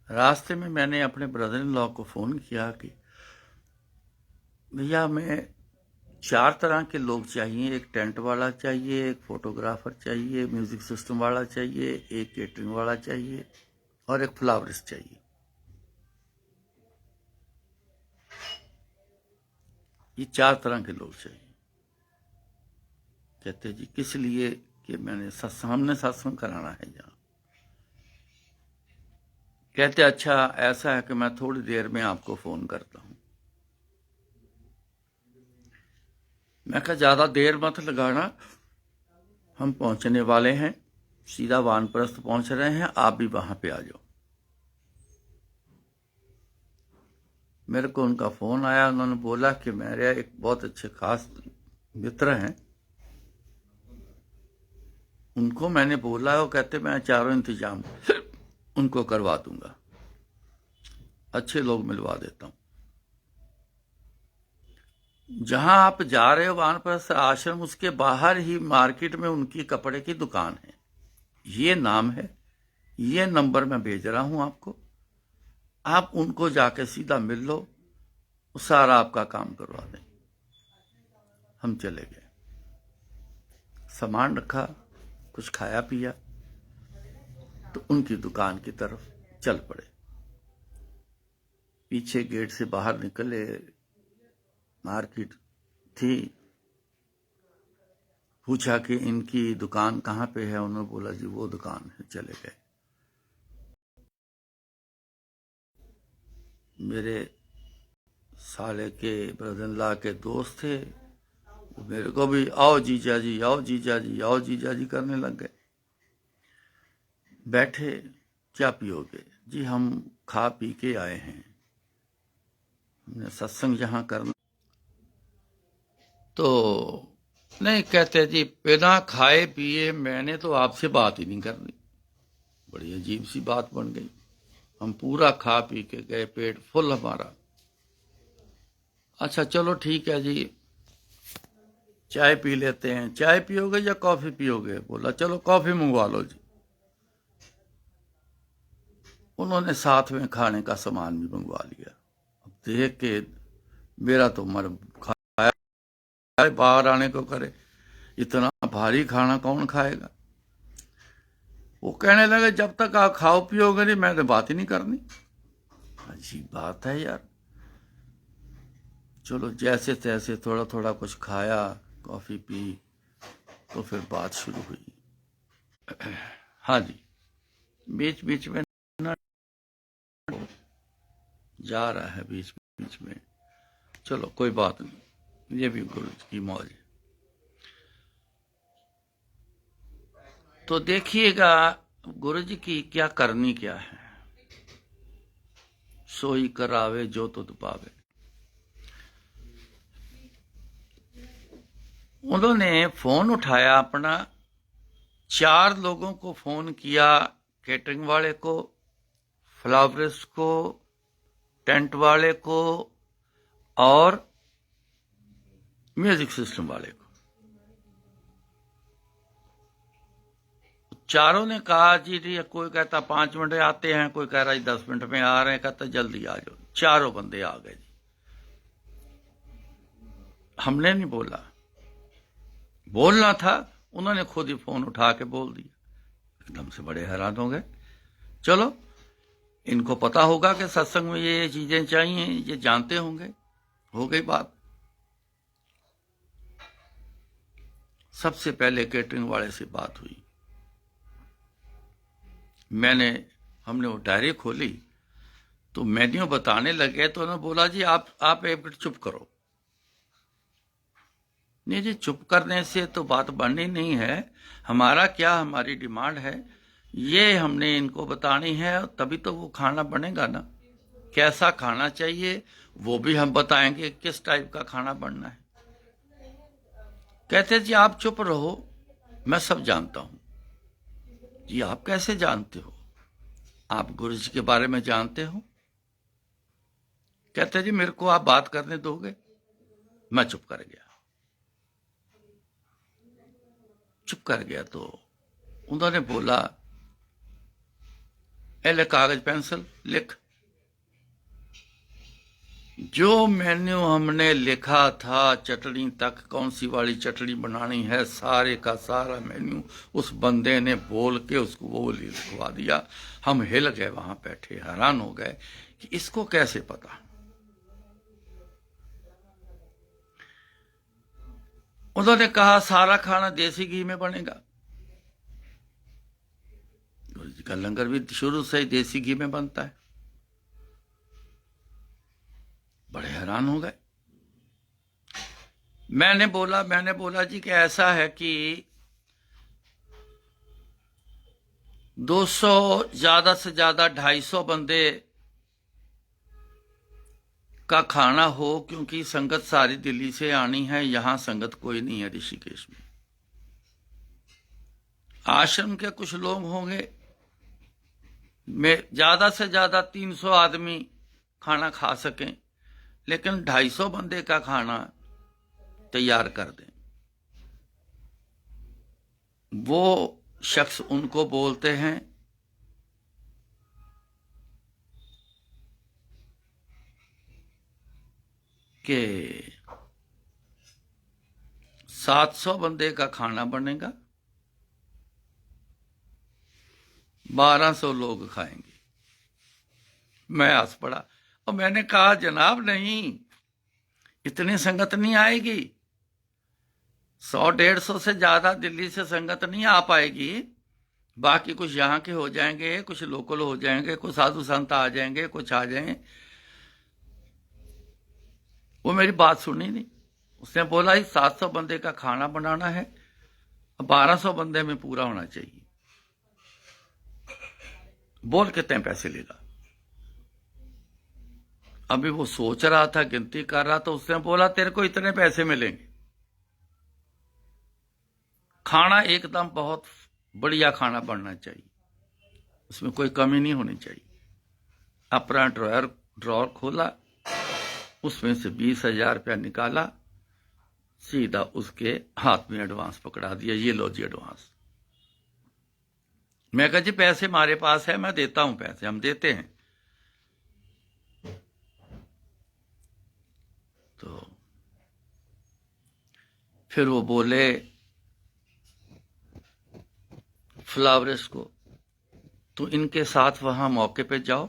रास्ते में मैंने अपने ब्रदर इन लॉ को फोन किया कि भैया मैं 4 तरह के लोग चाहिए, एक टेंट वाला चाहिए, एक फोटोग्राफर चाहिए, म्यूजिक सिस्टम वाला चाहिए, एक केटरिंग वाला चाहिए और एक फ्लावरिस्ट चाहिए। ये 4 तरह के लोग चाहिए। कहते जी किस लिए, कि मैंने सामने सत्संग कराना है यहाँ। कहते अच्छा ऐसा है कि मैं थोड़ी देर में आपको फोन करता हूं। मैं कहा ज्यादा देर मत लगाना, हम पहुंचने वाले हैं, सीधा वानप्रस्थ पहुंच रहे हैं, आप भी वहां पे आ जाओ। मेरे को उनका फोन आया, उन्होंने बोला कि मेरे एक बहुत अच्छे खास मित्र हैं, उनको मैंने बोला, वो कहते मैं चारों इंतजाम उनको करवा दूंगा, अच्छे लोग मिलवा देता हूं। जहां आप जा रहे हो वानप्रस्थ आश्रम, उसके बाहर ही मार्केट में उनकी कपड़े की दुकान है। ये नाम है, ये नंबर मैं भेज रहा हूं आपको, आप उनको जाके सीधा मिल लो, सारा आपका काम करवा दें। हम चले गए, सामान रखा, कुछ खाया पिया, तो उनकी दुकान की तरफ चल पड़े। पीछे गेट से बाहर निकले, मार्केट थी, पूछा कि इनकी दुकान कहाँ पे है, उन्होंने बोला जी वो दुकान है। चले गए। मेरे साले के ब्रदर-इन-लॉ के दोस्त थे, मेरे को भी आओ जीजा जी, आओ जीजा जी, आओ जीजा जी करने लग गए। बैठे, क्या पियोगे जी, हम खा पी के आए हैं, हमने सत्संग जहां करना। तो नहीं, कहते जी बिना खाए पिए मैंने तो आपसे बात ही नहीं करनी। बड़ी अजीब सी बात बन गई। हम पूरा खा पी के गए, पेट फुल हमारा। अच्छा चलो ठीक है जी, चाय पी लेते हैं। चाय पियोगे या कॉफी पियोगे? बोला चलो कॉफी मंगवा लो जी। उन्होंने साथ में खाने का सामान भी मंगवा लिया। अब देख के मेरा तो मन खाया बाहर आने को करे, इतना भारी खाना कौन खाएगा। वो कहने लगे जब तक आप खाओ पियोगे नहीं मैंने बात ही नहीं करनी। अजीब बात है यार। चलो जैसे तैसे थोड़ा थोड़ा कुछ खाया, कॉफी पी, तो फिर बात शुरू हुई। हाँ जी, बीच बीच में ना जा रहा है बीच बीच में, चलो कोई बात नहीं, ये भी गुरु की मौज है। तो देखिएगा गुरु जी की क्या करनी क्या है। सोई करावे जो तुध पावे। उन्होंने फोन उठाया अपना, 4 लोगों को फोन किया, कैटरिंग वाले को, फ्लावरिस्ट को, टेंट वाले को और म्यूजिक सिस्टम वाले को। चारों ने कहा जी कोई कहता 5 मिनट आते हैं, कोई कह रहा है 10 मिनट में आ रहे हैं, कहता जल्दी आ जाओ। चारों बंदे आ गए जी। हमने नहीं बोला, बोलना था, उन्होंने खुद ही फोन उठा के बोल दिया। एकदम से बड़े हैरान हो गए। चलो इनको पता होगा कि सत्संग में ये चीजें चाहिए, ये जानते होंगे। हो गई बात। सबसे पहले कैटरिंग वाले से बात हुई। हमने वो डायरी खोली तो मेन्यू बताने लगे तो उन्होंने बोला जी आप एक मिनट चुप करो। नहीं जी, चुप करने से तो बात बननी नहीं है। हमारा क्या, हमारी डिमांड है, ये हमने इनको बतानी है, तभी तो वो खाना बनेगा ना। कैसा खाना चाहिए वो भी हम बताएंगे, किस टाइप का खाना बनना है। कहते जी आप चुप रहो, मैं सब जानता हूं। जी आप कैसे जानते हो? आप गुरु जी के बारे में जानते हो? कहते जी मेरे को आप बात करने दोगे? मैं चुप कर गया। चुप कर गया तो उन्होंने बोला ले कागज पेंसिल लिख। जो मेन्यू हमने लिखा था, चटनी तक कौन सी वाली चटनी बनानी है, सारे का सारा मेन्यू उस बंदे ने बोल के उसको वो लिखवा दिया। हम हिल गए, वहां बैठे हैरान हो गए कि इसको कैसे पता। उन्होंने कहा सारा खाना देसी घी में बनेगा। गुरु जी का लंगर भी शुरू से ही देसी घी में बनता है। बड़े हैरान हो गए। मैंने बोला जी कि ऐसा है कि 200 ज्यादा से ज्यादा 250 बंदे का खाना हो, क्योंकि संगत सारी दिल्ली से आनी है, यहां संगत कोई नहीं है ऋषिकेश में। आश्रम के कुछ लोग होंगे, में ज्यादा से ज्यादा 300 आदमी खाना खा सकें, लेकिन 250 बंदे का खाना तैयार कर दें। वो शख्स उनको बोलते हैं कि 700 बंदे का खाना बनेगा, 1200 लोग खाएंगे। मैं हंस पड़ा और मैंने कहा जनाब नहीं, इतनी संगत नहीं आएगी। 100-150 से ज्यादा दिल्ली से संगत नहीं आ पाएगी। बाकी कुछ यहाँ के हो जाएंगे, कुछ लोकल हो जाएंगे, कुछ साधु संत आ जाएंगे, कुछ आ जाएंगे। वो मेरी बात सुनी नहीं। उसने बोला 700 बंदे का खाना बनाना है, 1200 बंदे में पूरा होना चाहिए। बोल कितने पैसे लेगा? अभी वो सोच रहा था, गिनती कर रहा था, उसने बोला तेरे को इतने पैसे मिलेंगे। खाना एकदम बहुत बढ़िया खाना बनना चाहिए, उसमें कोई कमी नहीं होनी चाहिए। अपना ड्रॉर खोला, उसमें से 20,000 रुपया निकाला, सीधा उसके हाथ में एडवांस पकड़ा दिया, ये लो जी एडवांस। मैं कहा जी पैसे हमारे पास है, मैं देता हूं पैसे, हम देते हैं। तो फिर वो बोले फ्लावरिस्ट को, तो इनके साथ वहां मौके पे जाओ,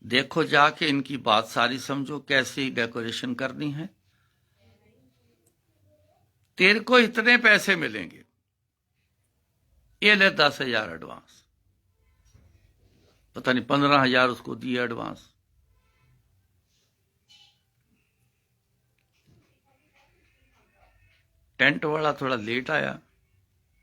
देखो जाके इनकी बात सारी समझो, कैसी डेकोरेशन करनी है, तेरे को इतने पैसे मिलेंगे, ये ले 10,000 एडवांस। पता नहीं 15,000 उसको दिया एडवांस। टेंट वाला थोड़ा लेट आया,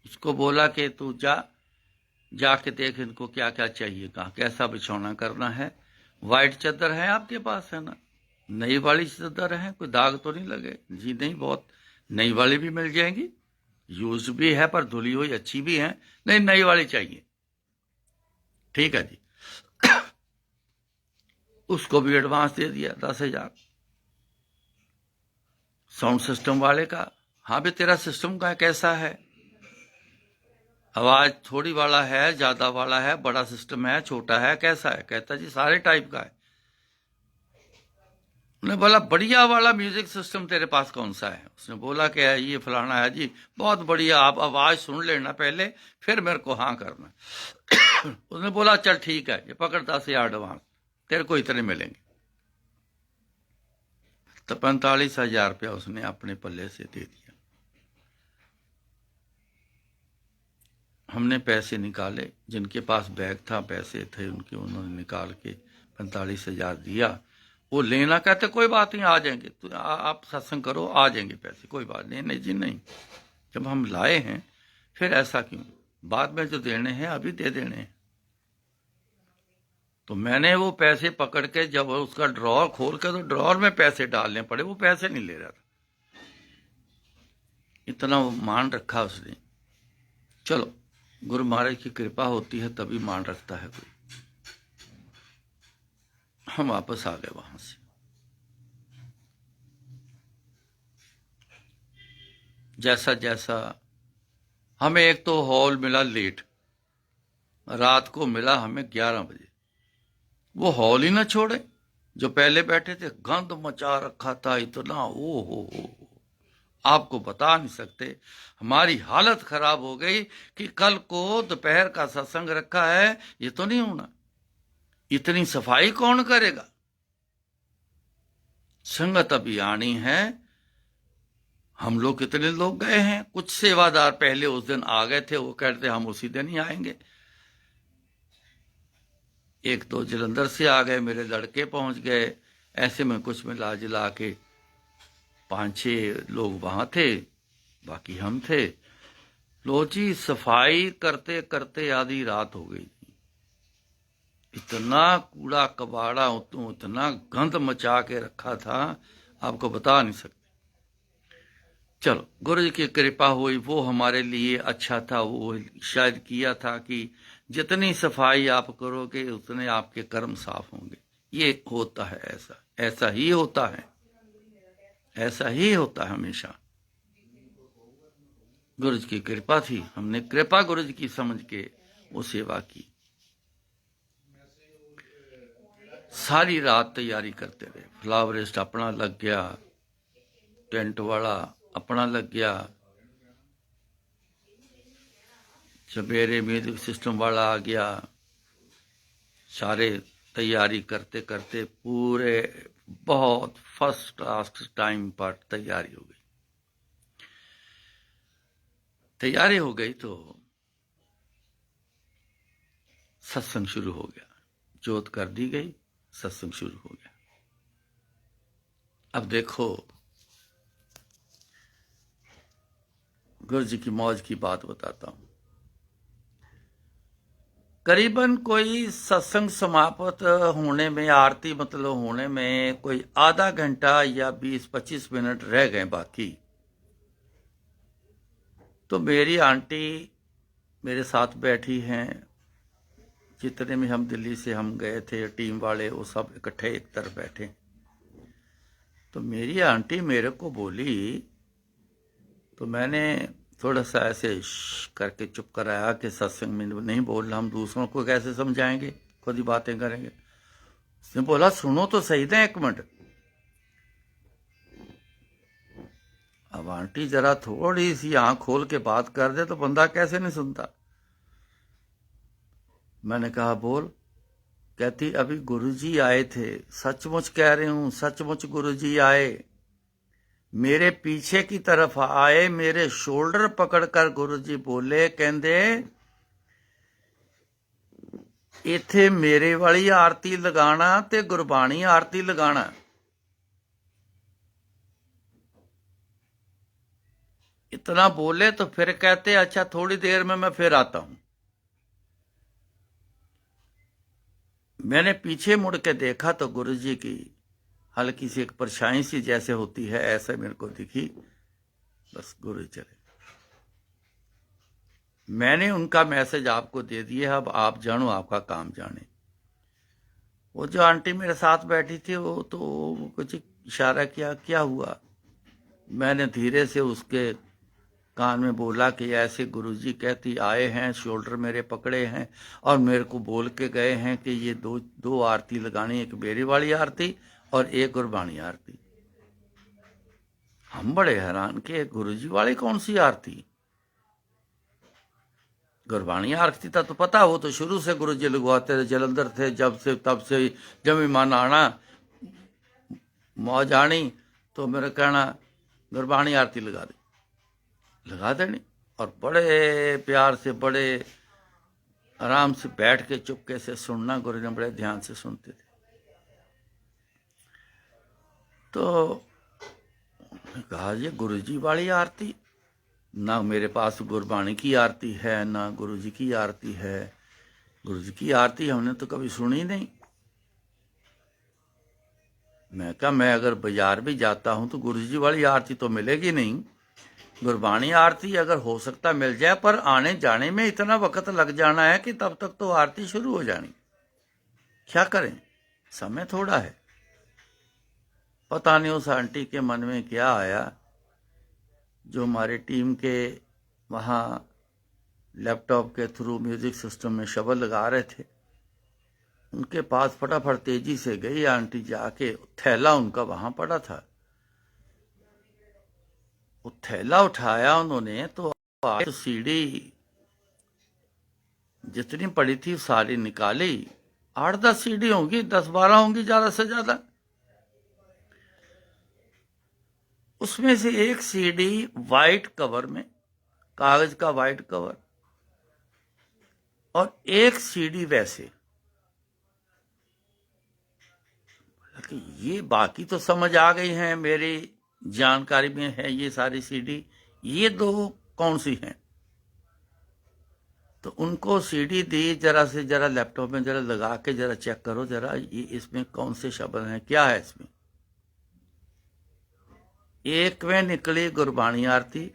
उसको बोला कि तू जाके देख इनको क्या क्या चाहिए, कहा कैसा बिछौना करना है, वाइट चादर है आपके पास, है ना, नई वाली चादर है, कोई दाग तो नहीं लगे? जी नहीं, बहुत नई वाली भी मिल जाएंगी, यूज भी है पर धुली हुई अच्छी भी है, नहीं नई वाली चाहिए। ठीक है जी। उसको भी एडवांस दे दिया 10,000। साउंड सिस्टम वाले का, हाँ भी तेरा सिस्टम का कैसा है, आवाज थोड़ी वाला है, ज्यादा वाला है, बड़ा सिस्टम है, छोटा है, कैसा है? कहता जी सारे टाइप का है। उन्होंने बोला बढ़िया वाला म्यूजिक सिस्टम तेरे पास कौन सा है? उसने बोला कि ये फलाना है जी, बहुत बढ़िया, आप आवाज सुन लेना पहले, फिर मेरे को हाँ करना। उसने बोला चल ठीक है, ये पकड़ 10,000 एडवांस, तेरे को इतने मिलेंगे। तो 45,000 रुपया उसने अपने पल्ले से दे दिया। हमने पैसे निकाले, जिनके पास बैग था, पैसे थे उनके, उन्होंने निकाल के 45,000 दिया। वो लेना कहते कोई बात नहीं, आ जाएंगे, तो आप सत्संग करो, आ जाएंगे पैसे, कोई बात नहीं। नहीं जी नहीं, जब हम लाए हैं फिर ऐसा क्यों, बाद में जो देने हैं अभी दे देने हैं। तो मैंने वो पैसे पकड़ के जब उसका ड्रॉर खोल के, तो ड्रॉर में पैसे डालने पड़े, वो पैसे नहीं ले रहा था, इतना मान रखा उसने। चलो गुरु महाराज की कृपा होती है तभी मान रखता है कोई। हम वापस आ गए वहां से। जैसा जैसा हमें एक तो हॉल मिला लेट, रात को मिला हमें 11 बजे। वो हॉल ही ना छोड़े, जो पहले बैठे थे, गंद मचा रखा था इतना, ओ हो, आपको बता नहीं सकते। हमारी हालत खराब हो गई कि कल को दोपहर का सत्संग रखा है, ये तो नहीं होना, इतनी सफाई कौन करेगा? संगत अभी आनी है, हम लोग कितने लोग गए हैं, कुछ सेवादार पहले उस दिन आ गए थे, वो कहते हम उसी दिन ही आएंगे। एक तो जलंधर से आ गए, मेरे लड़के पहुंच गए, ऐसे में कुछ मिला जुला के 5-6 लोग वहां थे, बाकी हम थे। लो जी, सफाई करते करते आधी रात हो गई, इतना कूड़ा कबाड़ा, इतना गंद मचा के रखा था, आपको बता नहीं सकते। चलो गुरु जी की कृपा हुई, वो हमारे लिए अच्छा था, वो शायद किया था कि जितनी सफाई आप करोगे उतने आपके कर्म साफ होंगे। ये होता है, ऐसा ही होता है, ऐसा ही होता है हमेशा। गुरु जी की कृपा थी, हमने कृपा गुरु जी की समझ के वो सेवा की। सारी रात तैयारी करते रहे, फ्लावरिस्ट अपना लग गया, टेंट वाला अपना लग गया, सवेरे म्यूजिक सिस्टम वाला आ गया, सारे तैयारी करते करते पूरे बहुत फर्स्ट क्लास टाइम पर तैयारी हो गई। तैयारी हो गई तो सत्संग शुरू हो गया, जोत कर दी गई, सत्संग शुरू हो गया। अब देखो गुरु जी की मौज की बात बताता हूं। करीबन कोई सत्संग समाप्त होने में, आरती मतलब होने में कोई आधा घंटा या 20-25 मिनट रह गए बाकी। तो मेरी आंटी मेरे साथ बैठी हैं, जितने में हम दिल्ली से हम गए थे टीम वाले, वो सब इकट्ठे एक तरफ बैठे। तो मेरी आंटी मेरे को बोली, तो मैंने थोड़ा सा ऐसे करके चुप कराया कि सत्संग में नहीं बोल रहा, हम दूसरों को कैसे समझाएंगे, खुद ही बातें करेंगे। उसने बोला सुनो तो सही था 1 मिनट। अब आंटी जरा थोड़ी सी आंख खोल के बात कर दे तो बंदा कैसे नहीं सुनता। मैंने कहा बोल। कहती अभी गुरुजी आए थे। सचमुच कह रही हूं, सचमुच गुरुजी आए, मेरे पीछे की तरफ आए, मेरे शोल्डर पकड़कर गुरुजी बोले, कहंदे इथे मेरे वाली आरती लगाना ते गुरबाणी आरती लगाना। इतना बोले तो फिर कहते अच्छा थोड़ी देर में मैं फिर आता हूं। मैंने पीछे मुड़ के देखा तो गुरुजी की हल्की सी एक परछाई सी जैसे होती है, ऐसे मेरे को दिखी। बस गुरु चले। मैंने उनका मैसेज आपको दे दिया, अब आप जानो, आपका काम जाने। वो जो आंटी मेरे साथ बैठी थी वो तो कुछ इशारा किया, क्या हुआ। मैंने धीरे से उसके कान में बोला कि ऐसे गुरुजी कहती आए हैं, शोल्डर मेरे पकड़े हैं और मेरे को बोल के गए हैं कि ये दो दो आरती लगानी, एक मेरी वाली आरती और एक गुरबाणी आरती। हम बड़े हैरान कि गुरुजी वाली कौन सी आरती। गुरबाणी आरती था तो पता, वो तो शुरू से गुरुजी लगवाते थे, जलंधर थे जब से, तब से जब ईमान आना मौज आनी तो मेरा कहना गुरबाणी आरती लगा देनी। और बड़े प्यार से, बड़े आराम से बैठ के चुपके से सुनना। गुरु ने बड़े ध्यान से सुनते थे। तो कहा ये गुरुजी वाली आरती, ना मेरे पास गुरबाणी की आरती है ना गुरुजी की आरती है। गुरुजी की आरती हमने तो कभी सुनी नहीं। मैं कहा मैं अगर बाजार भी जाता हूं तो गुरुजी वाली आरती तो मिलेगी नहीं। गुरबाणी आरती अगर हो सकता मिल जाए, पर आने जाने में इतना वक्त लग जाना है कि तब तक तो आरती शुरू हो जानी। क्या करें, समय थोड़ा है। पता नहीं उस आंटी के मन में क्या आया, जो हमारे टीम के वहाँ लैपटॉप के थ्रू म्यूजिक सिस्टम में शबद लगा रहे थे, उनके पास फटाफट तेजी से गई आंटी, जाके थैला उनका वहां पड़ा था, वो थैला उठाया उन्होंने तो सीढ़ी जितनी पड़ी थी सारी निकाली। 8-10 सीढ़ी होंगी, 10-12 होंगी ज्यादा से ज्यादा। उसमें से एक सीडी वाइट कवर में, कागज का वाइट कवर, और एक सीडी वैसे। ये बाकी तो समझ आ गई हैं, मेरी जानकारी में है ये सारी सीडी, ये दो कौन सी हैं। तो उनको सीडी दी, जरा से जरा लैपटॉप में जरा लगा के जरा चेक करो जरा, ये इसमें कौन से शब्द हैं, क्या है इसमें। एक में निकली गुरबाणी आरती।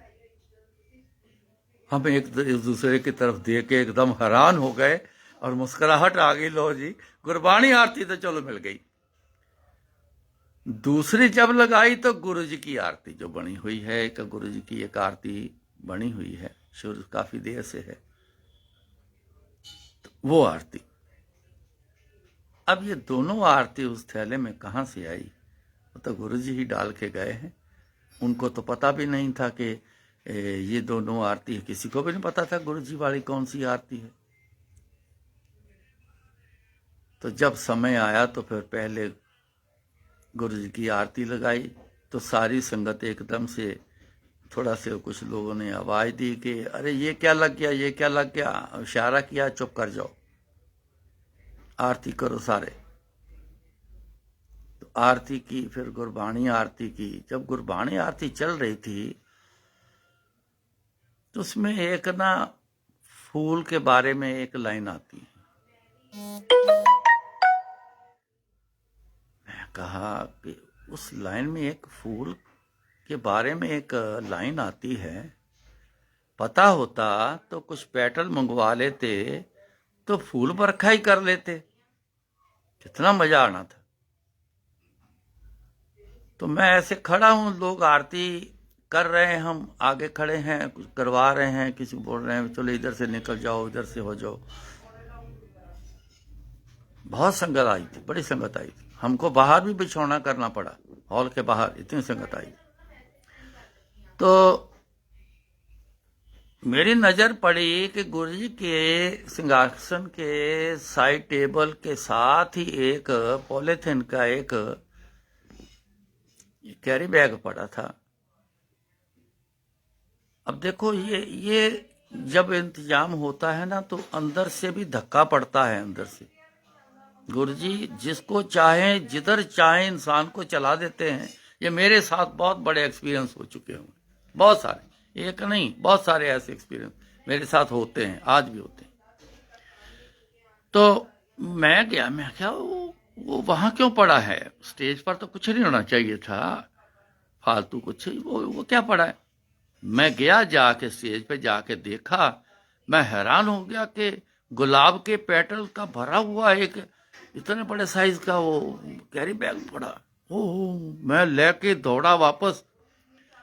हम एक दूसरे की तरफ देख के एकदम हैरान हो गए और मुस्कुराहट आ गई, लो जी गुरबाणी आरती तो चलो मिल गई। दूसरी जब लगाई तो गुरु जी की आरती जो बनी हुई है, एक गुरु जी की एक आरती बनी हुई है, शुरू काफी देर से है, तो वो आरती। अब ये दोनों आरती उस थैले में कहां से आई, वो तो गुरु जी ही डाल के गए हैं। उनको तो पता भी नहीं था कि ये दोनों आरती है, किसी को भी नहीं पता था गुरु जी वाली कौन सी आरती है। तो जब समय आया तो फिर पहले गुरु जी की आरती लगाई तो सारी संगत एकदम से, थोड़ा से कुछ लोगों ने आवाज दी कि अरे ये क्या लग गया, ये क्या लग गया, इशारा किया चुप कर जाओ, आरती करो सारे। तो आरती की, फिर गुरबाणी आरती की। जब गुरबाणी आरती चल रही थी तो उसमें एक ना फूल के बारे में एक लाइन आती है। मैं कहा कि उस लाइन में एक फूल के बारे में एक लाइन आती है, पता होता तो कुछ पेटल मंगवा लेते तो फूल बरखा ही कर लेते, कितना मजा आना था। तो मैं ऐसे खड़ा हूं, लोग आरती कर रहे हैं, हम आगे खड़े हैं, कुछ करवा रहे हैं, किसी को बोल रहे हैं चलो इधर से निकल जाओ, इधर से हो जाओ। बहुत संगत आई थी, बड़ी संगत आई थी। हमको बाहर भी बिछौना करना पड़ा, हॉल के बाहर, इतनी संगत आई। तो मेरी नजर पड़ी कि गुरुजी के सिंहासन के साइड टेबल के साथ ही एक पॉलीथिन का एक कैरी बैग पड़ा था। अब देखो, ये जब इंतजाम होता है ना, तो अंदर से भी धक्का पड़ता है। अंदर से गुरुजी जिसको चाहे जिधर चाहे इंसान को चला देते हैं। ये मेरे साथ बहुत बड़े एक्सपीरियंस हो चुके हैं, बहुत सारे, एक नहीं, बहुत सारे ऐसे एक्सपीरियंस मेरे साथ होते हैं, आज भी होते हैं। तो मैं गया, मैं क्या वो वहां क्यों पड़ा है? स्टेज पर तो कुछ नहीं होना चाहिए था, फालतू कुछ, वो क्या पड़ा है? मैं गया, जाके स्टेज पे जाके देखा, मैं हैरान हो गया कि गुलाब के पेटल का भरा हुआ एक इतने बड़े साइज का वो कैरी बैग पड़ा। ओह, मैं लेके दौड़ा वापस।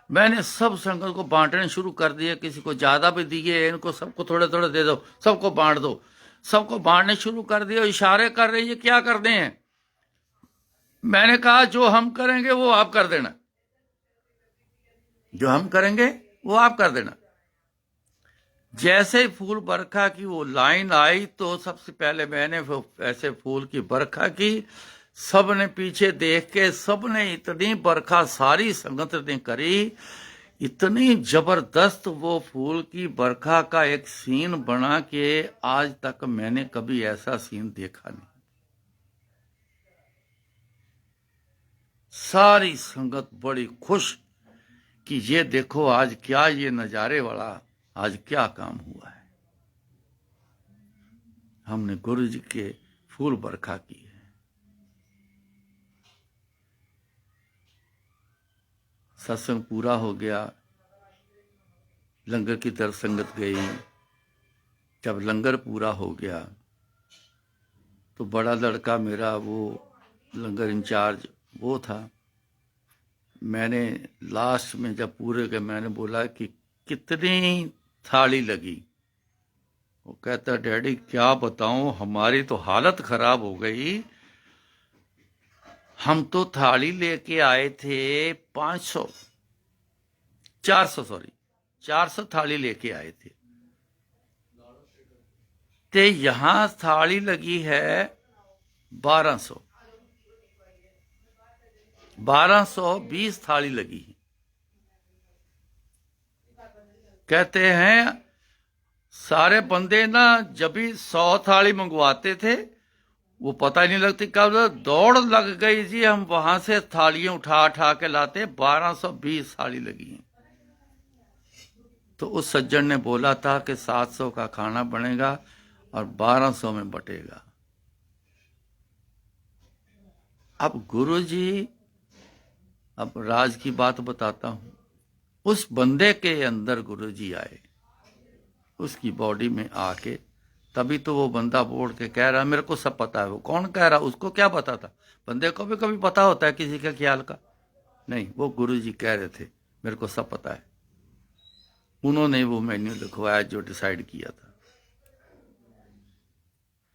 मैंने सब संगत को बांटने शुरू कर दिए, किसी को ज्यादा भी दिए, इनको सबको थोड़े थोड़े दे दो, सबको बांट दो। सबको बांटने शुरू कर दिए, इशारे कर रही है क्या करते हैं। मैंने कहा जो हम करेंगे वो आप कर देना, जो हम करेंगे वो आप कर देना। जैसे ही फूल बरखा की वो लाइन आई, तो सबसे पहले मैंने ऐसे फूल की बरखा की। सब ने पीछे देख के, सब ने इतनी बरखा सारी संगत ने करी, इतनी जबरदस्त वो फूल की बरखा का एक सीन बना के आज तक मैंने कभी ऐसा सीन देखा नहीं। सारी संगत बड़ी खुश कि ये देखो आज क्या, ये नजारे वाला आज क्या काम हुआ है। हमने गुरु जी के फूल बरखा की है। सत्संग पूरा हो गया, लंगर की तरफ संगत गई। जब लंगर पूरा हो गया तो बड़ा लड़का मेरा, वो लंगर इंचार्ज वो था। मैंने लास्ट में जब पूरे के, मैंने बोला कि कितनी थाली लगी? वो कहता डैडी क्या बताऊं, हमारी तो हालत खराब हो गई। हम तो थाली लेके आए थे 500, 400, सॉरी 400 थाली लेके आए थे, ते यहां थाली लगी है 1200, 1220 थाली लगी है। कहते हैं सारे बंदे ना जब भी 100 थाली मंगवाते थे, वो पता ही नहीं लगती कब दौड़ लग गई जी, हम वहां से थालियां उठा उठा के लाते, 1220 थाली लगी हैं। तो उस सज्जन ने बोला था कि 700 का खाना बनेगा और 1200 में बटेगा। अब गुरुजी, अब राज की बात बताता हूं, उस बंदे के अंदर गुरुजी आए, उसकी बॉडी में आके, तभी तो वो बंदा बोल के कह रहा मेरे को सब पता है। वो कौन कह रहा, उसको क्या पता था? बंदे को भी कभी पता होता है किसी के ख्याल का? नहीं, वो गुरुजी कह रहे थे मेरे को सब पता है। उन्होंने वो मेन्यू लिखवाया जो डिसाइड किया था।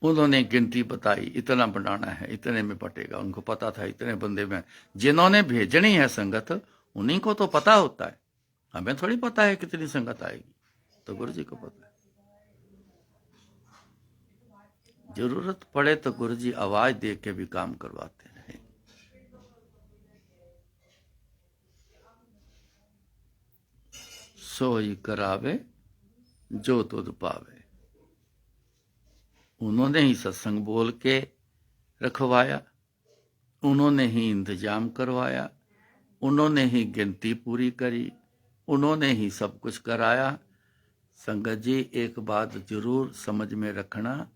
उन्होंने गिनती बताई, इतना बनाना है, इतने में बटेगा। उनको पता था इतने बंदे में जिन्होंने भेजनी है संगत, उन्हीं को तो पता होता है, हमें थोड़ी पता है कितनी संगत आएगी। तो गुरुजी को पता है। जरूरत पड़े तो गुरुजी आवाज दे के भी काम करवाते रहे। सोई करावे जो तुध पावे। उन्होंने ही सत्संग बोल के रखवाया, उन्होंने ही इंतजाम करवाया, उन्होंने ही गिनती पूरी करी, उन्होंने ही सब कुछ कराया। संगत जी, एक बात जरूर समझ में रखना,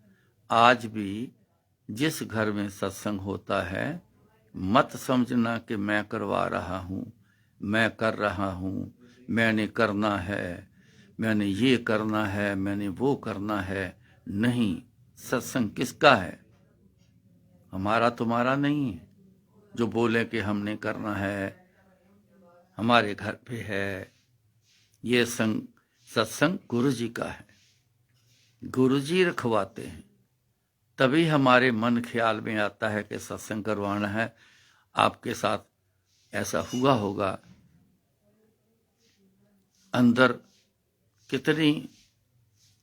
आज भी जिस घर में सत्संग होता है, मत समझना कि मैं करवा रहा हूं, मैं कर रहा हूं, मैंने करना है, मैंने ये करना है, मैंने वो करना है। नहीं, सत्संग किसका है? हमारा तुम्हारा नहीं है। जो बोले कि हमने करना है, हमारे घर पे है, ये सत्संग गुरु जी का है। गुरु जी रखवाते हैं, तभी हमारे मन ख्याल में आता है कि सत्संग करवाना है। आपके साथ ऐसा हुआ होगा, अंदर कितनी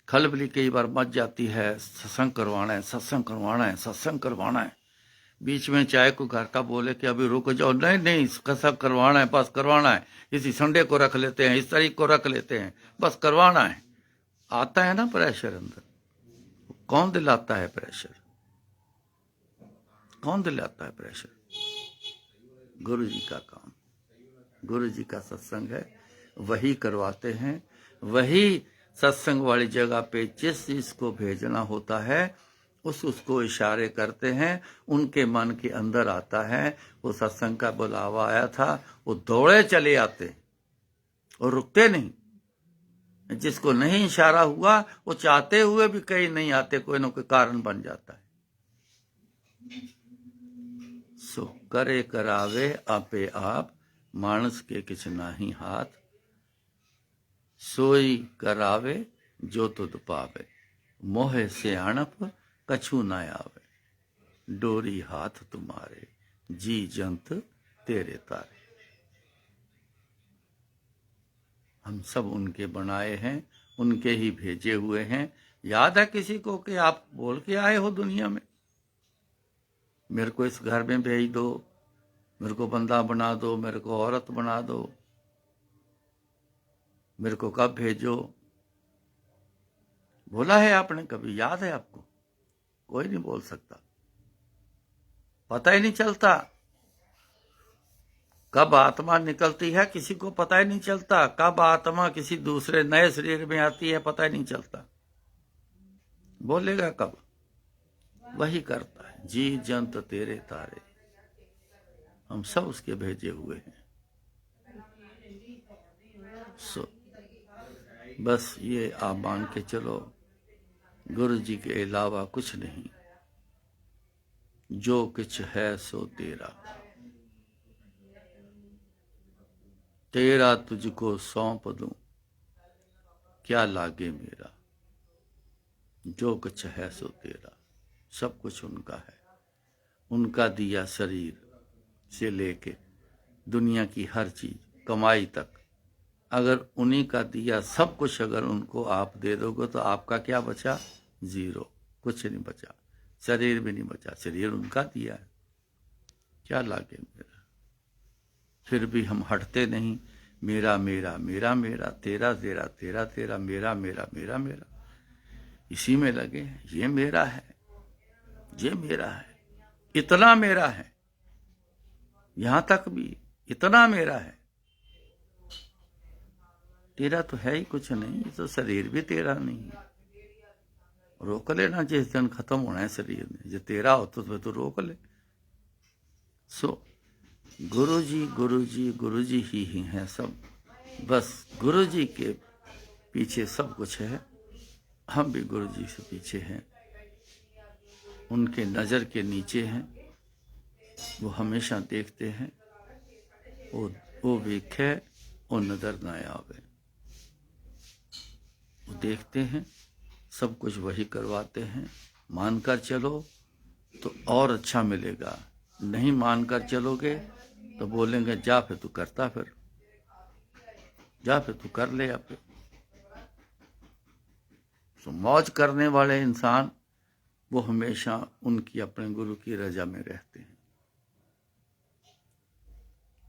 खलबली कई बार मच जाती है, सत्संग करवाना है, सत्संग करवाना है, सत्संग करवाना है। बीच में चाहे कोई घर का बोले कि अभी रुक जाओ, नहीं नहीं सत्संग करवाना है, बस करवाना है, इसी संडे को रख लेते हैं, इस तारीख को रख लेते हैं, बस करवाना है। आता है ना प्रेशर अंदर। कौन दिलाता है प्रेशर? कौन दिलाता है प्रेशर? गुरु जी का काम, गुरु जी का सत्संग है, वही करवाते हैं। वही सत्संग वाली जगह पे जिस चीज को भेजना होता है उसको इशारे करते हैं, उनके मन के अंदर आता है। वो सत्संग का बुलावा आया था, वो दौड़े चले आते और रुकते नहीं। जिसको नहीं इशारा हुआ वो चाहते हुए भी कहीं नहीं आते, कोई ना कोई कारण बन जाता है। सो करे करावे आपे आप, मानस के किछ नाही हाथ। सोई करावे जो तुद पावे, मोहे सियाणप कछु न आवे। डोरी हाथ तुम्हारे, जी जंत तेरे तारे। हम सब उनके बनाए हैं, उनके ही भेजे हुए हैं। याद है किसी को कि आप बोल के आए हो दुनिया में, मेरे को इस घर में भेज दो, मेरे को बंदा बना दो, मेरे को औरत बना दो, मेरे को कब भेजो? बोला है आपने कभी? याद है आपको? कोई नहीं बोल सकता। पता ही नहीं चलता कब आत्मा निकलती है, किसी को पता ही नहीं चलता। कब आत्मा किसी दूसरे नए शरीर में आती है, पता ही नहीं चलता। बोलेगा कब? वही करता है। जी जंत तेरे तारे, हम सब उसके भेजे हुए हैं। सो बस ये आप मान के चलो, गुरु जी के अलावा कुछ नहीं। जो कुछ है सो तेरा, तेरा तुझको सौंप दूं, क्या लागे मेरा। जो कुछ है सो तेरा, सब कुछ उनका है। उनका दिया शरीर से लेके दुनिया की हर चीज, कमाई तक, अगर उन्हीं का दिया सब कुछ अगर उनको आप दे दोगे तो आपका क्या बचा? जीरो, कुछ नहीं बचा। शरीर भी नहीं बचा, शरीर उनका दिया है, क्या लागे मेरा। फिर भी हम हटते नहीं। मेरा मेरा मेरा मेरा, तेरा तेरा तेरा तेरा, मेरा मेरा मेरा मेरा, इसी में लगे। ये मेरा है, ये मेरा है, इतना मेरा है, यहां तक भी इतना मेरा है। तेरा तो है ही कुछ नहीं, तो शरीर भी तेरा नहीं है। रोक लेना, जिस दिन खत्म होना है शरीर ने, जो तेरा हो तो रोक ले। सो गुरु जी गुरु जी गुरु जी ही हैं सब। बस गुरु जी के पीछे सब कुछ है। हम भी गुरु जी से पीछे हैं, उनके नजर के नीचे हैं। वो हमेशा देखते हैं, वो देखे वो नजर न आवे। वो देखते हैं, सब कुछ वही करवाते हैं। मानकर चलो तो और अच्छा मिलेगा, नहीं मानकर चलोगे तो बोलेंगे जा फिर तू करता, फिर जा फिर तू कर ले। आप तो मौज करने वाले इंसान वो हमेशा उनकी अपने गुरु की रजा में रहते हैं।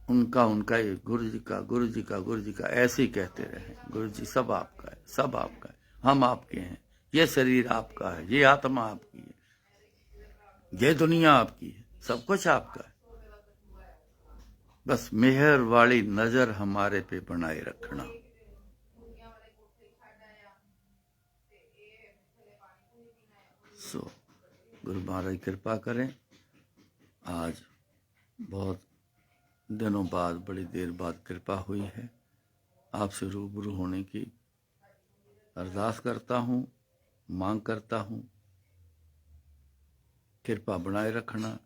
उनका उनका ये गुरु जी का गुरु जी का गुरु जी का ऐसे ही कहते रहे। गुरु जी सब आपका है, सब आपका है, हम आपके हैं। ये शरीर आपका है, ये आत्मा आपकी है, ये दुनिया आपकी है, सब कुछ आपका है। बस मेहर वाली नजर हमारे पे बनाए रखना। सो गुरु महाराज कृपा करें। आज बहुत दिनों बाद, बड़ी देर बाद कृपा हुई है, आपसे रूबरू होने की अरदास करता हूँ, मांग करता हूँ। कृपा बनाए रखना,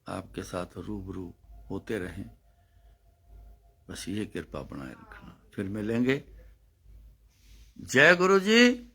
आपके साथ रूबरू होते रहें, बस ये कृपा बनाए रखना। फिर मिलेंगे। जय गुरु जी।